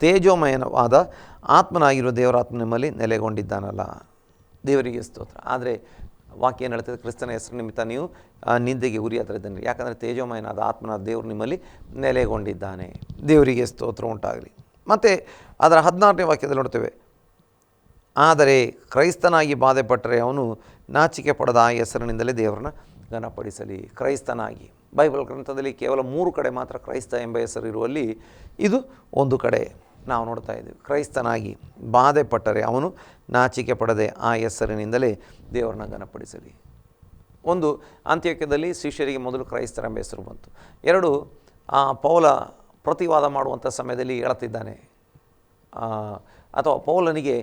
ತೇಜೋಮಯನವಾದ ಆತ್ಮನಾಗಿರುವ ದೇವರ ಆತ್ಮ ನಿಮ್ಮಲ್ಲಿ ನೆಲೆಗೊಂಡಿದ್ದಾನಲ್ಲ. ದೇವರಿಗೆ ಸ್ತೋತ್ರ. ಆದರೆ ವಾಕ್ಯ ಏನು ಹೇಳ್ತದೆ? ಕ್ರಿಸ್ತನ ಹೆಸರು ನಿಮಿತ್ತ ನೀವು ನಿಂದೆಗೆ ಗುರಿಯಾದರಿದ್ದಾನೆ, ಯಾಕಂದರೆ ತೇಜೋಮಯನಾದ ಆತ್ಮನಾದ ದೇವರು ನಿಮ್ಮಲ್ಲಿ ನೆಲೆಗೊಂಡಿದ್ದಾನೆ. ದೇವರಿಗೆ ಸ್ತೋತ್ರ ಉಂಟಾಗಲಿ. ಮತ್ತು ಅದರ 14ನೇ ವಾಕ್ಯದಲ್ಲಿ ನೋಡ್ತೇವೆ, ಆದರೆ ಕ್ರೈಸ್ತನಾಗಿ ಬಾಧೆಪಟ್ಟರೆ ಅವನು ನಾಚಿಕೆ ಪಡೆದ ಆ ಹೆಸರಿನಿಂದಲೇ ದೇವರನ್ನ ಘನಪಡಿಸಲಿ. ಕ್ರೈಸ್ತನಾಗಿ, ಬೈಬಲ್ ಗ್ರಂಥದಲ್ಲಿ ಕೇವಲ 3 ಕಡೆ ಮಾತ್ರ ಕ್ರೈಸ್ತ ಎಂಬ ಹೆಸರು ಇರುವಲ್ಲಿ ಇದು ಒಂದು ಕಡೆ ನಾವು ನೋಡ್ತಾ ಇದ್ದೀವಿ. ಕ್ರೈಸ್ತನಾಗಿ ಬಾಧೆಪಟ್ಟರೆ ಅವನು ನಾಚಿಕೆ ಪಡದೆ ಆ ಹೆಸರಿನಿಂದಲೇ ದೇವರನ್ನ ಘನಪಡಿಸಲಿ. ಒಂದು, ಅಂತ್ಯೋಕ್ಯದಲ್ಲಿ ಶಿಷ್ಯರಿಗೆ ಮೊದಲು ಕ್ರೈಸ್ತರೆಂಬ ಹೆಸರು ಬಂತು. 2, ಪೌಲ ಪ್ರತಿವಾದ ಮಾಡುವಂಥ ಸಮಯದಲ್ಲಿ ಹೇಳ್ತಿದ್ದಾನೆ, ಅಥವಾ ಪೌಲನಿಗೆ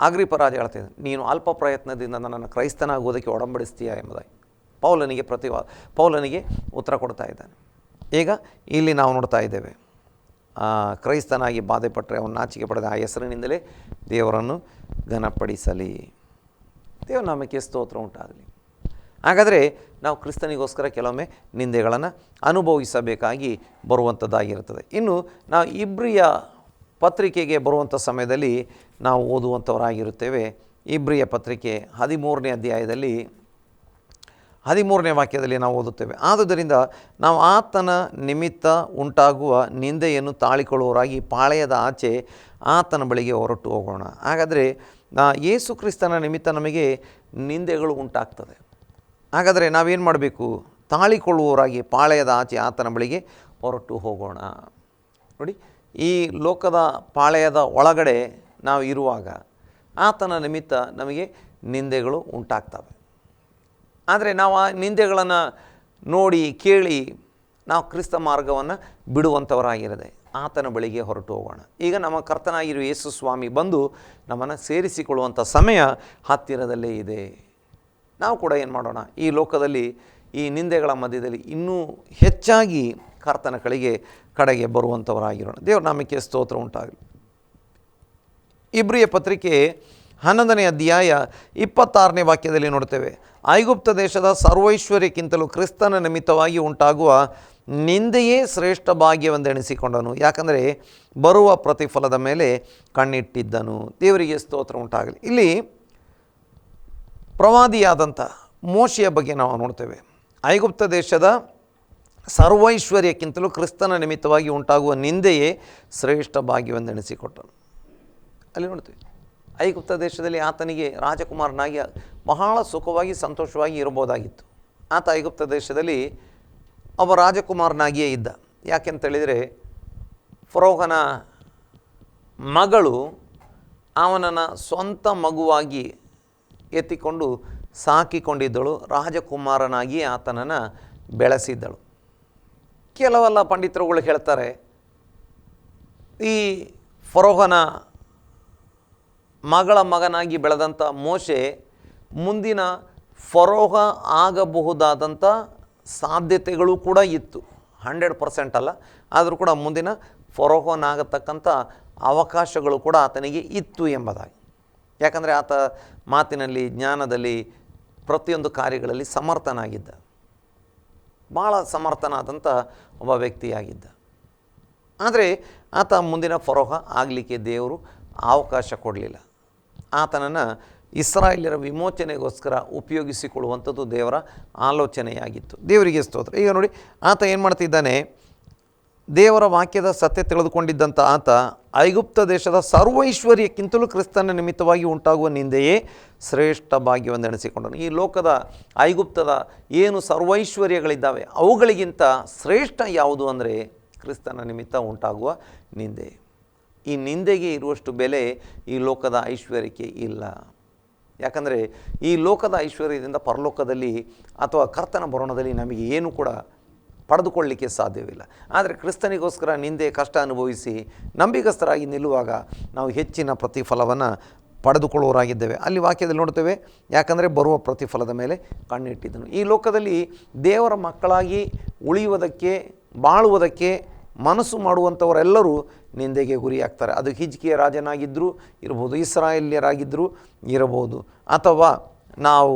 ಅಗ್ರಿಪರಾಜ ಹೇಳ್ತಿದ್ದಾನೆ, ನೀನು ಅಲ್ಪ ಪ್ರಯತ್ನದಿಂದ ನನ್ನನ್ನು ಕ್ರೈಸ್ತನಾಗುವುದಕ್ಕೆ ಒಡಂಬಡಿಸ್ತೀಯಾ ಎಂಬುದಾಗಿ ಪೌಲನಿಗೆ ಉತ್ತರ ಕೊಡ್ತಾ ಇದ್ದಾನೆ. ಈಗ ಇಲ್ಲಿ ನಾವು ನೋಡ್ತಾ ಇದ್ದೇವೆ, ಕ್ರೈಸ್ತನಾಗಿ ಬಾಧೆಪಟ್ಟರೆ ಅವನು ನಾಚಿಕೆ ಪಡೆದ ಆ ಹೆಸರಿನಿಂದಲೇ ದೇವರನ್ನು ಘನಪಡಿಸಲಿ. ದೇವರ ನಾಮಕ್ಕೆ ಸ್ತೋತ್ರ ಉಂಟಾಗಲಿ. ಹಾಗಾದರೆ ನಾವು ಕ್ರಿಸ್ತನಿಗೋಸ್ಕರ ಕೆಲವೊಮ್ಮೆ ನಿಂದೆಗಳನ್ನು ಅನುಭವಿಸಬೇಕಾಗಿ ಬರುವಂಥದ್ದಾಗಿರುತ್ತದೆ. ಇನ್ನು ನಾವು ಇಬ್ರಿಯ ಪತ್ರಿಕೆಗೆ ಬರುವಂಥ ಸಮಯದಲ್ಲಿ ನಾವು ಓದುವಂಥವರಾಗಿರುತ್ತೇವೆ. ಇಬ್ರಿಯ ಪತ್ರಿಕೆ 13ನೇ ಅಧ್ಯಾಯದಲ್ಲಿ 13ನೇ ವಾಕ್ಯದಲ್ಲಿ ನಾವು ಓದುತ್ತೇವೆ, ಆದುದರಿಂದ ನಾವು ಆತನ ನಿಮಿತ್ತ ಉಂಟಾಗುವ ನಿಂದೆಯನ್ನು ತಾಳಿಕೊಳ್ಳುವವರಾಗಿ ಪಾಳೆಯದ ಆಚೆ ಆತನ ಬಳಿಗೆ ಹೊರಟು ಹೋಗೋಣ. ಹಾಗಾದರೆ ಯೇಸು ಕ್ರಿಸ್ತನ ನಿಮಿತ್ತ ನಮಗೆ ನಿಂದೆಗಳು ಉಂಟಾಗ್ತದೆ. ಹಾಗಾದರೆ ನಾವೇನು ಮಾಡಬೇಕು? ತಾಳಿಕೊಳ್ಳುವವರಾಗಿ ಪಾಳೆಯದ ಆಚೆ ಆತನ ಬಳಿಗೆ ಹೊರಟು ಹೋಗೋಣ. ನೋಡಿ, ಈ ಲೋಕದ ಪಾಳೆಯದ ಒಳಗಡೆ ನಾವು ಇರುವಾಗ ಆತನ ನಿಮಿತ್ತ ನಮಗೆ ನಿಂದೆಗಳು ಉಂಟಾಗ್ತವೆ. ಆದರೆ ನಾವು ಆ ನಿಂದೆಗಳನ್ನು ನೋಡಿ ಕೇಳಿ ನಾವು ಕ್ರಿಸ್ತ ಮಾರ್ಗವನ್ನು ಬಿಡುವಂಥವರಾಗಿರದೆ ಆತನ ಬಳಿಗೆ ಹೊರಟು ಹೋಗೋಣ. ಈಗ ನಮ್ಮ ಕರ್ತನಾಗಿರುವ ಯೇಸು ಸ್ವಾಮಿ ಬಂದು ನಮ್ಮನ್ನು ಸೇರಿಸಿಕೊಳ್ಳುವಂಥ ಸಮಯ ಹತ್ತಿರದಲ್ಲೇ ಇದೆ. ನಾವು ಕೂಡ ಏನು ಮಾಡೋಣ? ಈ ಲೋಕದಲ್ಲಿ ಈ ನಿಂದೆಗಳ ಮಧ್ಯದಲ್ಲಿ ಇನ್ನೂ ಹೆಚ್ಚಾಗಿ ಕರ್ತನ ಕಡೆಗೆ ಬರುವಂಥವರಾಗಿರೋಣ. ದೇವರ ನಾಮಕ್ಕೆ ಸ್ತೋತ್ರ ಉಂಟಾಗಲಿ. ಇಬ್ರಿಯ ಪತ್ರಿಕೆ 11ನೇ ಅಧ್ಯಾಯ 26ನೇ ವಾಕ್ಯದಲ್ಲಿ ನೋಡ್ತೇವೆ, ಐಗುಪ್ತ ದೇಶದ ಸರ್ವೈಶ್ವರ್ಯಕ್ಕಿಂತಲೂ ಕ್ರಿಸ್ತನ ನಿಮಿತ್ತವಾಗಿ ಉಂಟಾಗುವ ನಿಂದೆಯೇ ಶ್ರೇಷ್ಠ ಭಾಗ್ಯವೆಂದೆಣಿಸಿಕೊಂಡನು, ಯಾಕಂದರೆ ಬರುವ ಪ್ರತಿಫಲದ ಮೇಲೆ ಕಣ್ಣಿಟ್ಟಿದ್ದನು. ದೇವರಿಗೆ ಸ್ತೋತ್ರ ಉಂಟಾಗಲಿ. ಇಲ್ಲಿ ಪ್ರವಾದಿಯಾದಂಥ ಮೋಶೆಯ ಬಗ್ಗೆ ನಾವು ನೋಡ್ತೇವೆ. ಐಗುಪ್ತ ದೇಶದ ಸರ್ವೈಶ್ವರ್ಯಕ್ಕಿಂತಲೂ ಕ್ರಿಸ್ತನ ನಿಮಿತ್ತವಾಗಿ ಉಂಟಾಗುವ ನಿಂದೆಯೇ ಶ್ರೇಷ್ಠ ಭಾಗ್ಯವೆಂದೆಣಿಸಿಕೊಟ್ಟನು. ಅಲ್ಲಿ ನೋಡ್ತೀವಿ, ಐಗುಪ್ತ ದೇಶದಲ್ಲಿ ಆತನಿಗೆ ರಾಜಕುಮಾರನಾಗಿ ಬಹಳ ಸುಖವಾಗಿ ಸಂತೋಷವಾಗಿ ಇರಬಹುದಾಗಿತ್ತು. ಆತ ಐಗುಪ್ತ ದೇಶದಲ್ಲಿ ಒಬ್ಬ ರಾಜಕುಮಾರನಾಗಿಯೇ ಇದ್ದ. ಯಾಕೆಂತೇಳಿದರೆ ಫರೋಹನ ಮಗಳು ಅವನನ್ನು ಸ್ವಂತ ಮಗುವಾಗಿ ಎತ್ತಿಕೊಂಡು ಸಾಕಿಕೊಂಡಿದ್ದಳು, ರಾಜಕುಮಾರನಾಗಿ ಆತನನ್ನು ಬೆಳೆಸಿದ್ದಳು. ಕೆಲವೆಲ್ಲ ಪಂಡಿತರುಗಳು ಹೇಳ್ತಾರೆ, ಈ ಫರೋಹನ ಮಗಳ ಮಗನಾಗಿ ಬೆಳೆದಂಥ ಮೋಶೆ ಮುಂದಿನ ಫರೋಹ ಆಗಬಹುದಾದಂಥ ಸಾಧ್ಯತೆಗಳು ಕೂಡ ಇತ್ತು. 100% ಅಲ್ಲ, ಆದರೂ ಕೂಡ ಮುಂದಿನ ಫರೋಹನಾಗತಕ್ಕಂಥ ಅವಕಾಶಗಳು ಕೂಡ ಆತನಿಗೆ ಇತ್ತು ಎಂಬುದಾಗಿ. ಯಾಕಂದರೆ ಆತ ಮಾತಿನಲ್ಲಿ, ಜ್ಞಾನದಲ್ಲಿ, ಪ್ರತಿಯೊಂದು ಕಾರ್ಯಗಳಲ್ಲಿ ಸಮರ್ಥನಾಗಿದ್ದ, ಭಾಳ ಸಮರ್ಥನಾದಂಥ ಒಬ್ಬ ವ್ಯಕ್ತಿಯಾಗಿದ್ದ. ಆದರೆ ಆತ ಮುಂದಿನ ಫರೋಹ ಆಗಲಿಕ್ಕೆ ದೇವರು ಅವಕಾಶ ಕೊಡಲಿಲ್ಲ. ಆತನನ್ನು ಇಸ್ರಾಯೇಲ್ಯರ ವಿಮೋಚನೆಗೋಸ್ಕರ ಉಪಯೋಗಿಸಿಕೊಳ್ಳುವಂಥದ್ದು ದೇವರ ಆಲೋಚನೆಯಾಗಿತ್ತು. ದೇವರಿಗೆ ಸ್ತೋತ್ರ. ಈಗ ನೋಡಿ, ಆತ ಏನು ಮಾಡ್ತಿದ್ದಾನೆ? ದೇವರ ವಾಕ್ಯದ ಸತ್ಯ ತಿಳಿದುಕೊಂಡಿದ್ದಂಥ ಆತ ಐಗುಪ್ತ ದೇಶದ ಸರ್ವೈಶ್ವರ್ಯಕ್ಕಿಂತಲೂ ಕ್ರಿಸ್ತನ ನಿಮಿತ್ತವಾಗಿ ಉಂಟಾಗುವ ನಿಂದೆಯೇ ಶ್ರೇಷ್ಠ ಭಾಗ್ಯವೆಂದೆಣಿಸಿಕೊಂಡನು. ಈ ಲೋಕದ ಐಗುಪ್ತದ ಏನು ಸರ್ವೈಶ್ವರ್ಯಗಳಿದ್ದಾವೆ ಅವುಗಳಿಗಿಂತ ಶ್ರೇಷ್ಠ ಯಾವುದು ಅಂದರೆ ಕ್ರಿಸ್ತನ ನಿಮಿತ್ತ ಉಂಟಾಗುವ ನಿಂದೆ. ಈ ನಿಂದೆಗೆ ಇರುವಷ್ಟು ಬೆಲೆ ಈ ಲೋಕದ ಐಶ್ವರ್ಯಕ್ಕೆ ಇಲ್ಲ. ಯಾಕಂದರೆ ಈ ಲೋಕದ ಐಶ್ವರ್ಯದಿಂದ ಪರಲೋಕದಲ್ಲಿ ಅಥವಾ ಕರ್ತನ ಬರೋಣದಲ್ಲಿ ನಮಗೆ ಏನು ಕೂಡ ಪಡೆದುಕೊಳ್ಳಲಿಕ್ಕೆ ಸಾಧ್ಯವಿಲ್ಲ. ಆದರೆ ಕ್ರಿಸ್ತನಿಗೋಸ್ಕರ ನಿಂದೆ ಕಷ್ಟ ಅನುಭವಿಸಿ ನಂಬಿಗಸ್ತರಾಗಿ ನಿಲ್ಲುವಾಗ ನಾವು ಹೆಚ್ಚಿನ ಪ್ರತಿಫಲವನ್ನು ಪಡೆದುಕೊಳ್ಳುವವರಾಗಿದ್ದೇವೆ. ಅಲ್ಲಿ ವಾಕ್ಯದಲ್ಲಿ ನೋಡ್ತೇವೆ, ಯಾಕಂದರೆ ಬರುವ ಪ್ರತಿಫಲದ ಮೇಲೆ ಕಣ್ಣಿಟ್ಟಿದ್ದನು. ಈ ಲೋಕದಲ್ಲಿ ದೇವರ ಮಕ್ಕಳಾಗಿ ಉಳಿಯುವುದಕ್ಕೆ, ಬಾಳುವುದಕ್ಕೆ ಮನಸ್ಸು ಮಾಡುವಂಥವರೆಲ್ಲರೂ ನಿಂದೆಗೆ ಗುರಿಯಾಗ್ತಾರೆ. ಅದು ಹಿಜ್ಕಿಯ ರಾಜನಾಗಿದ್ದರೂ ಇರ್ಬೋದು, ಇಸ್ರಾಯೇಲ್ಯರಾಗಿದ್ದರೂ ಇರಬಹುದು, ಅಥವಾ ನಾವು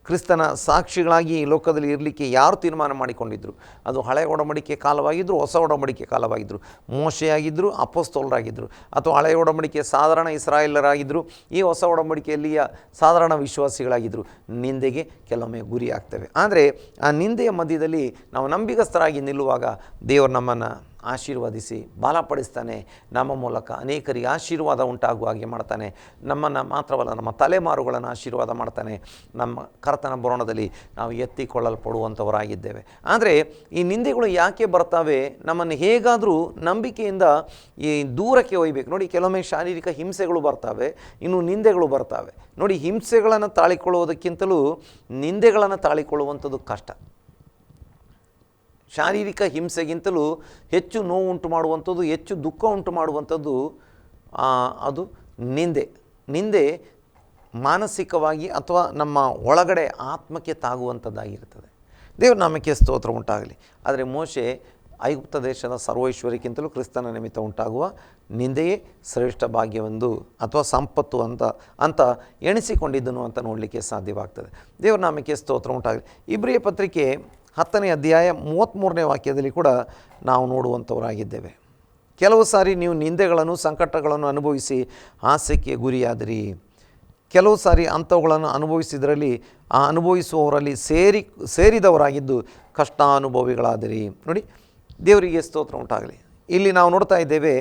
ಕ್ರಿಸ್ತನ ಸಾಕ್ಷಿಗಳಾಗಿ ಈ ಲೋಕದಲ್ಲಿ ಇರಲಿಕ್ಕೆ ಯಾರು ತೀರ್ಮಾನ ಮಾಡಿಕೊಂಡಿದ್ದರು? ಅದು ಹಳೆಯ ಒಡಂಬಡಿಕೆ ಕಾಲವಾಗಿದ್ದರು, ಹೊಸ ಒಡಂಬಡಿಕೆ ಕಾಲವಾಗಿದ್ದರು. ಮೋಶೆಯಾಗಿದ್ದರು, ಅಪೊಸ್ತಲರಾಗಿದ್ದರು, ಅಥವಾ ಹಳೆಯ ಒಡಂಬಡಿಕೆ ಸಾಧಾರಣ ಇಸ್ರಾಯೇಲರಾಗಿದ್ದರು, ಈ ಹೊಸ ಒಡಂಬಡಿಕೆಯಲ್ಲಿಯ ಸಾಧಾರಣ ವಿಶ್ವಾಸಿಗಳಾಗಿದ್ದರು. ನಿಂದೆಗೆ ಕೆಲವೊಮ್ಮೆ ಗುರಿ ಆಗ್ತವೆ. ಆದರೆ ಆ ನಿಂದೆಯ ಮಧ್ಯದಲ್ಲಿ ನಾವು ನಂಬಿಗಸ್ತರಾಗಿ ನಿಲ್ಲುವಾಗ ದೇವರು ನಮ್ಮನ್ನು ಆಶೀರ್ವದಿಸಿ ಬಲಪಡಿಸ್ತಾನೆ. ನಮ್ಮ ಮೂಲಕ ಅನೇಕರಿಗೆ ಆಶೀರ್ವಾದ ಉಂಟಾಗುವ ಹಾಗೆ ಮಾಡ್ತಾನೆ. ನಮ್ಮನ್ನು ಮಾತ್ರವಲ್ಲ, ನಮ್ಮ ತಲೆಮಾರುಗಳನ್ನು ಆಶೀರ್ವಾದ ಮಾಡ್ತಾನೆ. ನಮ್ಮ ಕರ್ತನ ಬರೋಣದಲ್ಲಿ ನಾವು ಎತ್ತಿಕೊಳ್ಳಲ್ಪಡುವಂಥವರಾಗಿದ್ದೇವೆ. ಆದರೆ ಈ ನಿಂದೆಗಳು ಯಾಕೆ ಬರ್ತವೆ? ನಮ್ಮನ್ನು ಹೇಗಾದರೂ ನಂಬಿಕೆಯಿಂದ ಈ ದೂರಕ್ಕೆ ಒಯ್ಬೇಕು. ನೋಡಿ, ಕೆಲವೊಮ್ಮೆ ಶಾರೀರಿಕ ಹಿಂಸೆಗಳು ಬರ್ತವೆ, ಇನ್ನು ನಿಂದೆಗಳು ಬರ್ತವೆ. ನೋಡಿ, ಹಿಂಸೆಗಳನ್ನು ತಾಳಿಕೊಳ್ಳುವುದಕ್ಕಿಂತಲೂ ನಿಂದೆಗಳನ್ನು ತಾಳಿಕೊಳ್ಳುವಂಥದ್ದು ಕಷ್ಟ. ಶಾರೀರಿಕ ಹಿಂಸೆಗಿಂತಲೂ ಹೆಚ್ಚು ನೋವು ಉಂಟು ಮಾಡುವಂಥದ್ದು, ಹೆಚ್ಚು ದುಃಖ ಉಂಟು ಮಾಡುವಂಥದ್ದು ಅದು ನಿಂದೆ ಮಾನಸಿಕವಾಗಿ ಅಥವಾ ನಮ್ಮ ಒಳಗಡೆ ಆತ್ಮಕ್ಕೆ ತಾಗುವಂಥದ್ದಾಗಿರ್ತದೆ. ದೇವ್ರ ನಾಮಕ್ಕೆ ಸ್ತೋತ್ರ ಉಂಟಾಗಲಿ. ಆದರೆ ಮೋಶೆ ಐಗುಪ್ತ ದೇಶದ ಸರ್ವೈಶ್ವರ್ಯಕ್ಕಿಂತಲೂ ಕ್ರಿಸ್ತನ ನಿಮಿತ್ತ ಉಂಟಾಗುವ ನಿಂದೆಯೇ ಶ್ರೇಷ್ಠ ಭಾಗ್ಯವೆಂದು ಅಥವಾ ಸಂಪತ್ತು ಅಂತ ಎಣಿಸಿಕೊಂಡಿದ್ದನು ಅಂತ ನೋಡಲಿಕ್ಕೆ ಸಾಧ್ಯವಾಗ್ತದೆ. ದೇವ್ರ ನಾಮಕ್ಕೆ ಸ್ತೋತ್ರ ಉಂಟಾಗಲಿ. ಇಬ್ರಿಯ ಪತ್ರಿಕೆ 10ನೇ ಅಧ್ಯಾಯ 33ನೇ ವಾಕ್ಯದಲ್ಲಿ ಕೂಡ ನಾವು ನೋಡುವಂಥವರಾಗಿದ್ದೇವೆ. ಕೆಲವು ಸಾರಿ ನೀವು ನಿಂದೆಗಳನ್ನು ಸಂಕಟಗಳನ್ನು ಅನುಭವಿಸಿ ಹಾಸ್ಯಕ್ಕೆ ಗುರಿಯಾದಿರಿ. ಕೆಲವು ಸಾರಿ ಅಂಥವುಗಳನ್ನು ಅನುಭವಿಸಿದ್ರಲ್ಲಿ ಆ ಅನುಭವಿಸುವವರಲ್ಲಿ ಸೇರಿದವರಾಗಿದ್ದು ಕಷ್ಟಾನುಭವಿಗಳಾದಿರಿ. ನೋಡಿ, ದೇವರಿಗೆ ಸ್ತೋತ್ರ ಉಂಟಾಗಲಿ. ಇಲ್ಲಿ ನಾವು ನೋಡ್ತಾ ಇದ್ದೇವೆ,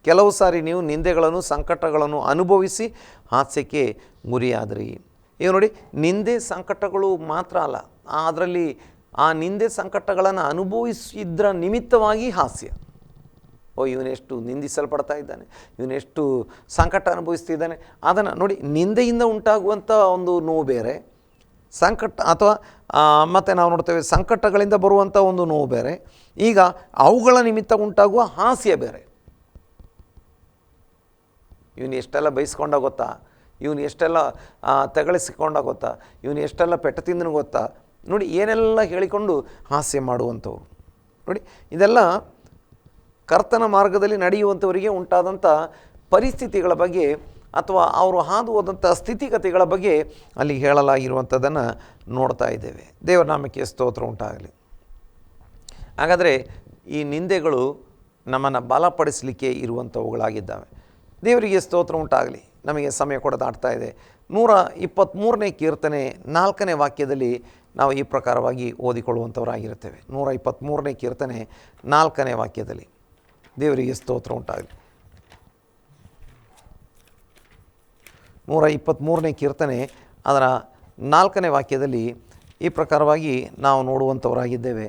ಕೆಲವು ಸಾರಿ ನೀವು ನಿಂದೆಗಳನ್ನು ಸಂಕಟಗಳನ್ನು ಅನುಭವಿಸಿ ಹಾಸ್ಯಕ್ಕೆ ಗುರಿಯಾದಿರಿ. ಈಗ ನೋಡಿ, ನಿಂದೆ ಸಂಕಟಗಳು ಮಾತ್ರ ಅಲ್ಲ, ಅದರಲ್ಲಿ ಆ ನಿಂದೆ ಸಂಕಟಗಳನ್ನು ಅನುಭವಿಸಿದ್ರ ನಿಮಿತ್ತವಾಗಿ ಹಾಸ್ಯ. ಇವನೆಷ್ಟು ನಿಂದಿಸಲ್ಪಡ್ತಾ ಇದ್ದಾನೆ, ಇವನೆಷ್ಟು ಸಂಕಟ ಅನುಭವಿಸ್ತಿದ್ದಾನೆ. ಅದನ್ನು ನೋಡಿ, ನಿಂದೆಯಿಂದ ಉಂಟಾಗುವಂಥ ಒಂದು ನೋವು ಬೇರೆ, ಸಂಕಟ ಅಥವಾ ಮತ್ತು ನಾವು ನೋಡ್ತೇವೆ ಸಂಕಟಗಳಿಂದ ಬರುವಂಥ ಒಂದು ನೋವು ಬೇರೆ, ಈಗ ಅವುಗಳ ನಿಮಿತ್ತ ಉಂಟಾಗುವ ಹಾಸ್ಯ ಬೇರೆ. ಇವನು ಎಷ್ಟೆಲ್ಲ ಬಯಸ್ಕೊಂಡ ಗೊತ್ತಾ, ಇವನು ಎಷ್ಟೆಲ್ಲ ತೆಗಳಿಸಿಕೊಂಡ ಗೊತ್ತಾ, ಇವನು ಎಷ್ಟೆಲ್ಲ ಪೆಟ್ಟ ತಿಂದನು ಗೊತ್ತಾ. ನೋಡಿ, ಏನೆಲ್ಲ ಹೇಳಿಕೊಂಡು ಹಾಸ್ಯ ಮಾಡುವಂಥವು. ನೋಡಿ, ಇದೆಲ್ಲ ಕರ್ತನ ಮಾರ್ಗದಲ್ಲಿ ನಡೆಯುವಂಥವರಿಗೆ ಉಂಟಾದಂಥ ಪರಿಸ್ಥಿತಿಗಳ ಬಗ್ಗೆ ಅಥವಾ ಅವರು ಹಾದು ಹೋದಂಥ ಸ್ಥಿತಿಗತಿಗಳ ಬಗ್ಗೆ ಅಲ್ಲಿ ಹೇಳಲಾಗಿರುವಂಥದ್ದನ್ನು ನೋಡ್ತಾ ಇದ್ದೇವೆ. ದೇವರ ನಾಮಕ್ಕೆ ಸ್ತೋತ್ರ ಉಂಟಾಗಲಿ. ಹಾಗಾದರೆ ಈ ನಿಂದೆಗಳು ನಮ್ಮನ್ನು ಬಲಪಡಿಸಲಿಕ್ಕೆ ಇರುವಂಥವುಗಳಾಗಿದ್ದಾವೆ. ದೇವರಿಗೆ ಸ್ತೋತ್ರ ಉಂಟಾಗಲಿ. ನಮಗೆ ಸಮಯ ಕೂಡ ದಾಟ್ತಾ ಇದೆ. 123ನೇ ಕೀರ್ತನೆ 4ನೇ ವಾಕ್ಯದಲ್ಲಿ ನಾವು ಈ ಪ್ರಕಾರವಾಗಿ ಓದಿಕೊಳ್ಳುವಂಥವರಾಗಿರುತ್ತೇವೆ. 123ನೇ ಕೀರ್ತನೆ 4ನೇ ವಾಕ್ಯದಲ್ಲಿ ದೇವರಿಗೆ ಸ್ತೋತ್ರ ಉಂಟಾಗಲಿ. 123ನೇ ಕೀರ್ತನೆ ಅದರ 4ನೇ ವಾಕ್ಯದಲ್ಲಿ ಈ ಪ್ರಕಾರವಾಗಿ ನಾವು ನೋಡುವಂಥವರಾಗಿದ್ದೇವೆ.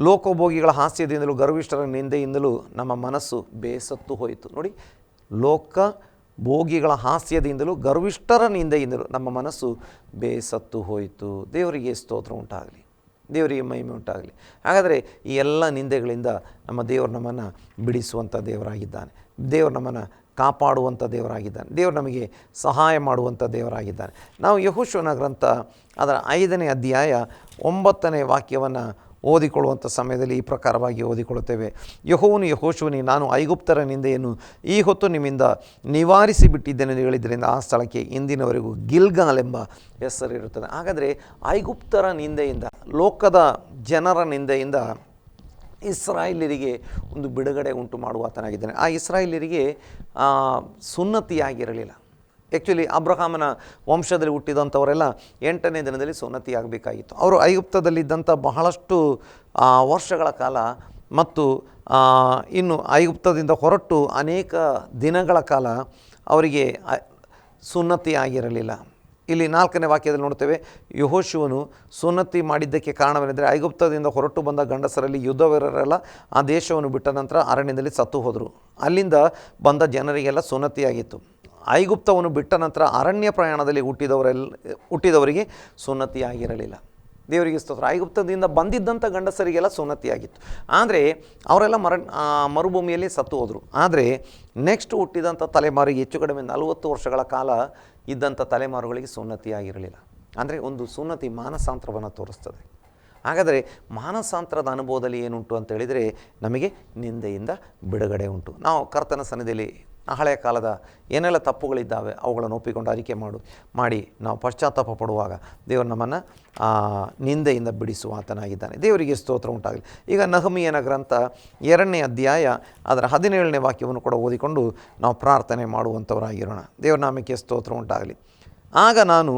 ಲೋಕೋಭೋಗಿಗಳ ಹಾಸ್ಯದಿಂದಲೂ ಗರ್ವಿಷ್ಠರ ನಿಂದೆಯಿಂದಲೂ ನಮ್ಮ ಮನಸ್ಸು ಬೇಸತ್ತು ಹೋಯಿತು. ನೋಡಿ, ಲೋಕ ಭೋಗಿಗಳ ಹಾಸ್ಯದಿಂದಲೂ ಗರ್ವಿಷ್ಠರ ನಿಂದೆಯಿಂದಲೂ ನಮ್ಮ ಮನಸ್ಸು ಬೇಸತ್ತು ಹೋಯಿತು. ದೇವರಿಗೆ ಸ್ತೋತ್ರ ಉಂಟಾಗಲಿ, ದೇವರಿಗೆ ಮಹಿಮೆ ಉಂಟಾಗಲಿ. ಹಾಗಾದರೆ ಈ ಎಲ್ಲ ನಿಂದೆಗಳಿಂದ ನಮ್ಮ ದೇವರು ನಮ್ಮನ್ನು ಬಿಡಿಸುವಂಥ ದೇವರಾಗಿದ್ದಾನೆ. ದೇವರು ನಮ್ಮನ್ನು ಕಾಪಾಡುವಂಥ ದೇವರಾಗಿದ್ದಾನೆ. ದೇವರು ನಮಗೆ ಸಹಾಯ ಮಾಡುವಂಥ ದೇವರಾಗಿದ್ದಾನೆ. ನಾವು ಯೆಹೋಶುವನ ಗ್ರಂಥ ಅದರ 5ನೇ ಅಧ್ಯಾಯ 9ನೇ ವಾಕ್ಯವನ್ನು ಓದಿಕೊಳ್ಳುವಂಥ ಸಮಯದಲ್ಲಿ ಈ ಪ್ರಕಾರವಾಗಿ ಓದಿಕೊಳ್ಳುತ್ತೇವೆ. ಯೆಹೋವನು ಯೆಹೋಶುವನಿಗೆ, ನಾನು ಐಗುಪ್ತರ ನಿಂದೆಯನ್ನು ಈ ಹೊತ್ತು ನಿಮ್ಮಿಂದ ನಿವಾರಿಸಿ ಬಿಟ್ಟಿದ್ದೇನೆ ಹೇಳಿದ್ದರಿಂದ ಆ ಸ್ಥಳಕ್ಕೆ ಇಂದಿನವರೆಗೂ ಗಿಲ್ಗಾಲ್ ಎಂಬ ಹೆಸರಿರುತ್ತದೆ. ಹಾಗಾದರೆ ಐಗುಪ್ತರ ನಿಂದೆಯಿಂದ, ಲೋಕದ ಜನರ ನಿಂದೆಯಿಂದ ಇಸ್ರಾಯೇಲರಿಗೆ ಒಂದು ಬಿಡುಗಡೆ ಉಂಟು ಮಾಡುವ ಆತನಾಗಿದ್ದಾನೆ. ಆ ಇಸ್ರಾಯೇಲರಿಗೆ ಸುನ್ನತಿಯಾಗಿರಲಿಲ್ಲ. ಆ್ಯಕ್ಚುಲಿ ಅಬ್ರಹಾಮನ ವಂಶದಲ್ಲಿ ಹುಟ್ಟಿದಂಥವರೆಲ್ಲ 8ನೇ ದಿನದಲ್ಲಿ ಸುನ್ನತಿಯಾಗಬೇಕಾಗಿತ್ತು. ಅವರು ಐಗುಪ್ತದಲ್ಲಿದ್ದಂಥ ಬಹಳಷ್ಟು ವರ್ಷಗಳ ಕಾಲ ಮತ್ತು ಇನ್ನು ಐಗುಪ್ತದಿಂದ ಹೊರಟು ಅನೇಕ ದಿನಗಳ ಕಾಲ ಅವರಿಗೆ ಸುನ್ನತಿ ಆಗಿರಲಿಲ್ಲ. ಇಲ್ಲಿ 4ನೇ ವಾಕ್ಯದಲ್ಲಿ ನೋಡ್ತೇವೆ, ಯೆಹೋಶುವನು ಸುನ್ನತಿ ಮಾಡಿದ್ದಕ್ಕೆ ಕಾರಣವೇನೆಂದರೆ ಐಗುಪ್ತದಿಂದ ಹೊರಟು ಬಂದ ಗಂಡಸರಲ್ಲಿ ಯುದ್ಧವೀರರೆಲ್ಲ ಆ ದೇಶವನ್ನು ಬಿಟ್ಟ ನಂತರ ಅರಣ್ಯದಲ್ಲಿ ಸತ್ತು ಹೋದರು. ಅಲ್ಲಿಂದ ಬಂದ ಜನರಿಗೆಲ್ಲ ಸುನ್ನತಿಯಾಗಿತ್ತು. ಐಗುಪ್ತವನ್ನು ಬಿಟ್ಟ ನಂತರ ಅರಣ್ಯ ಪ್ರಯಾಣದಲ್ಲಿ ಹುಟ್ಟಿದವರಿಗೆ ಸುನ್ನತಿಯಾಗಿರಲಿಲ್ಲ. ದೇವರಿಗೆ ಸ್ತೋತ್ರ. ಐಗುಪ್ತದಿಂದ ಬಂದಿದ್ದಂಥ ಗಂಡಸರಿಗೆಲ್ಲ ಸುನ್ನತಿಯಾಗಿತ್ತು. ಆದರೆ ಅವರೆಲ್ಲ ಮರುಭೂಮಿಯಲ್ಲಿ ಸತ್ತು ಹೋದರು. ಆದರೆ ನೆಕ್ಸ್ಟ್ ಹುಟ್ಟಿದಂಥ ತಲೆಮಾರಿಗೆ ಹೆಚ್ಚು ಕಡಿಮೆ 40 ವರ್ಷಗಳ ಕಾಲ ಇದ್ದಂಥ ತಲೆಮಾರುಗಳಿಗೆ ಸುನ್ನತಿಯಾಗಿರಲಿಲ್ಲ. ಅಂದರೆ ಒಂದು ಸುನ್ನತಿ ಮಾನಸಾಂತರವನ್ನು ತೋರಿಸ್ತದೆ. ಹಾಗಾದರೆ ಮಾನಸಾಂತರದ ಅನುಭವದಲ್ಲಿ ಏನುಂಟು ಅಂತ ಹೇಳಿದರೆ ನಮಗೆ ನಿಂದೆಯಿಂದ ಬಿಡುಗಡೆ ಉಂಟು. ನಾವು ಕರ್ತನ ಸನ್ನಿಧಿಯಲ್ಲಿ ಹಳೆಯ ಕಾಲದ ಏನೆಲ್ಲ ತಪ್ಪುಗಳಿದ್ದಾವೆ ಅವುಗಳನ್ನು ಒಪ್ಪಿಕೊಂಡು ಅರಿಕೆ ಮಾಡಿ ನಾವು ಪಶ್ಚಾತ್ತಾಪ ಪಡುವಾಗ ದೇವರು ನಮ್ಮನ್ನು ನಿಂದೆಯಿಂದ ಬಿಡಿಸುವ ಆತನಾಗಿದ್ದಾನೆ. ದೇವರಿಗೆ ಸ್ತೋತ್ರ ಉಂಟಾಗಲಿ. ಈಗ ನಹಮೀಯನ ಗ್ರಂಥ 2ನೇ ಅಧ್ಯಾಯ ಅದರ 17ನೇ ವಾಕ್ಯವನ್ನು ಕೂಡ ಓದಿಕೊಂಡು ನಾವು ಪ್ರಾರ್ಥನೆ ಮಾಡುವಂಥವರಾಗಿರೋಣ. ದೇವರ ನಾಮಕ್ಕೆ ಸ್ತೋತ್ರ ಉಂಟಾಗಲಿ. ಆಗ ನಾನು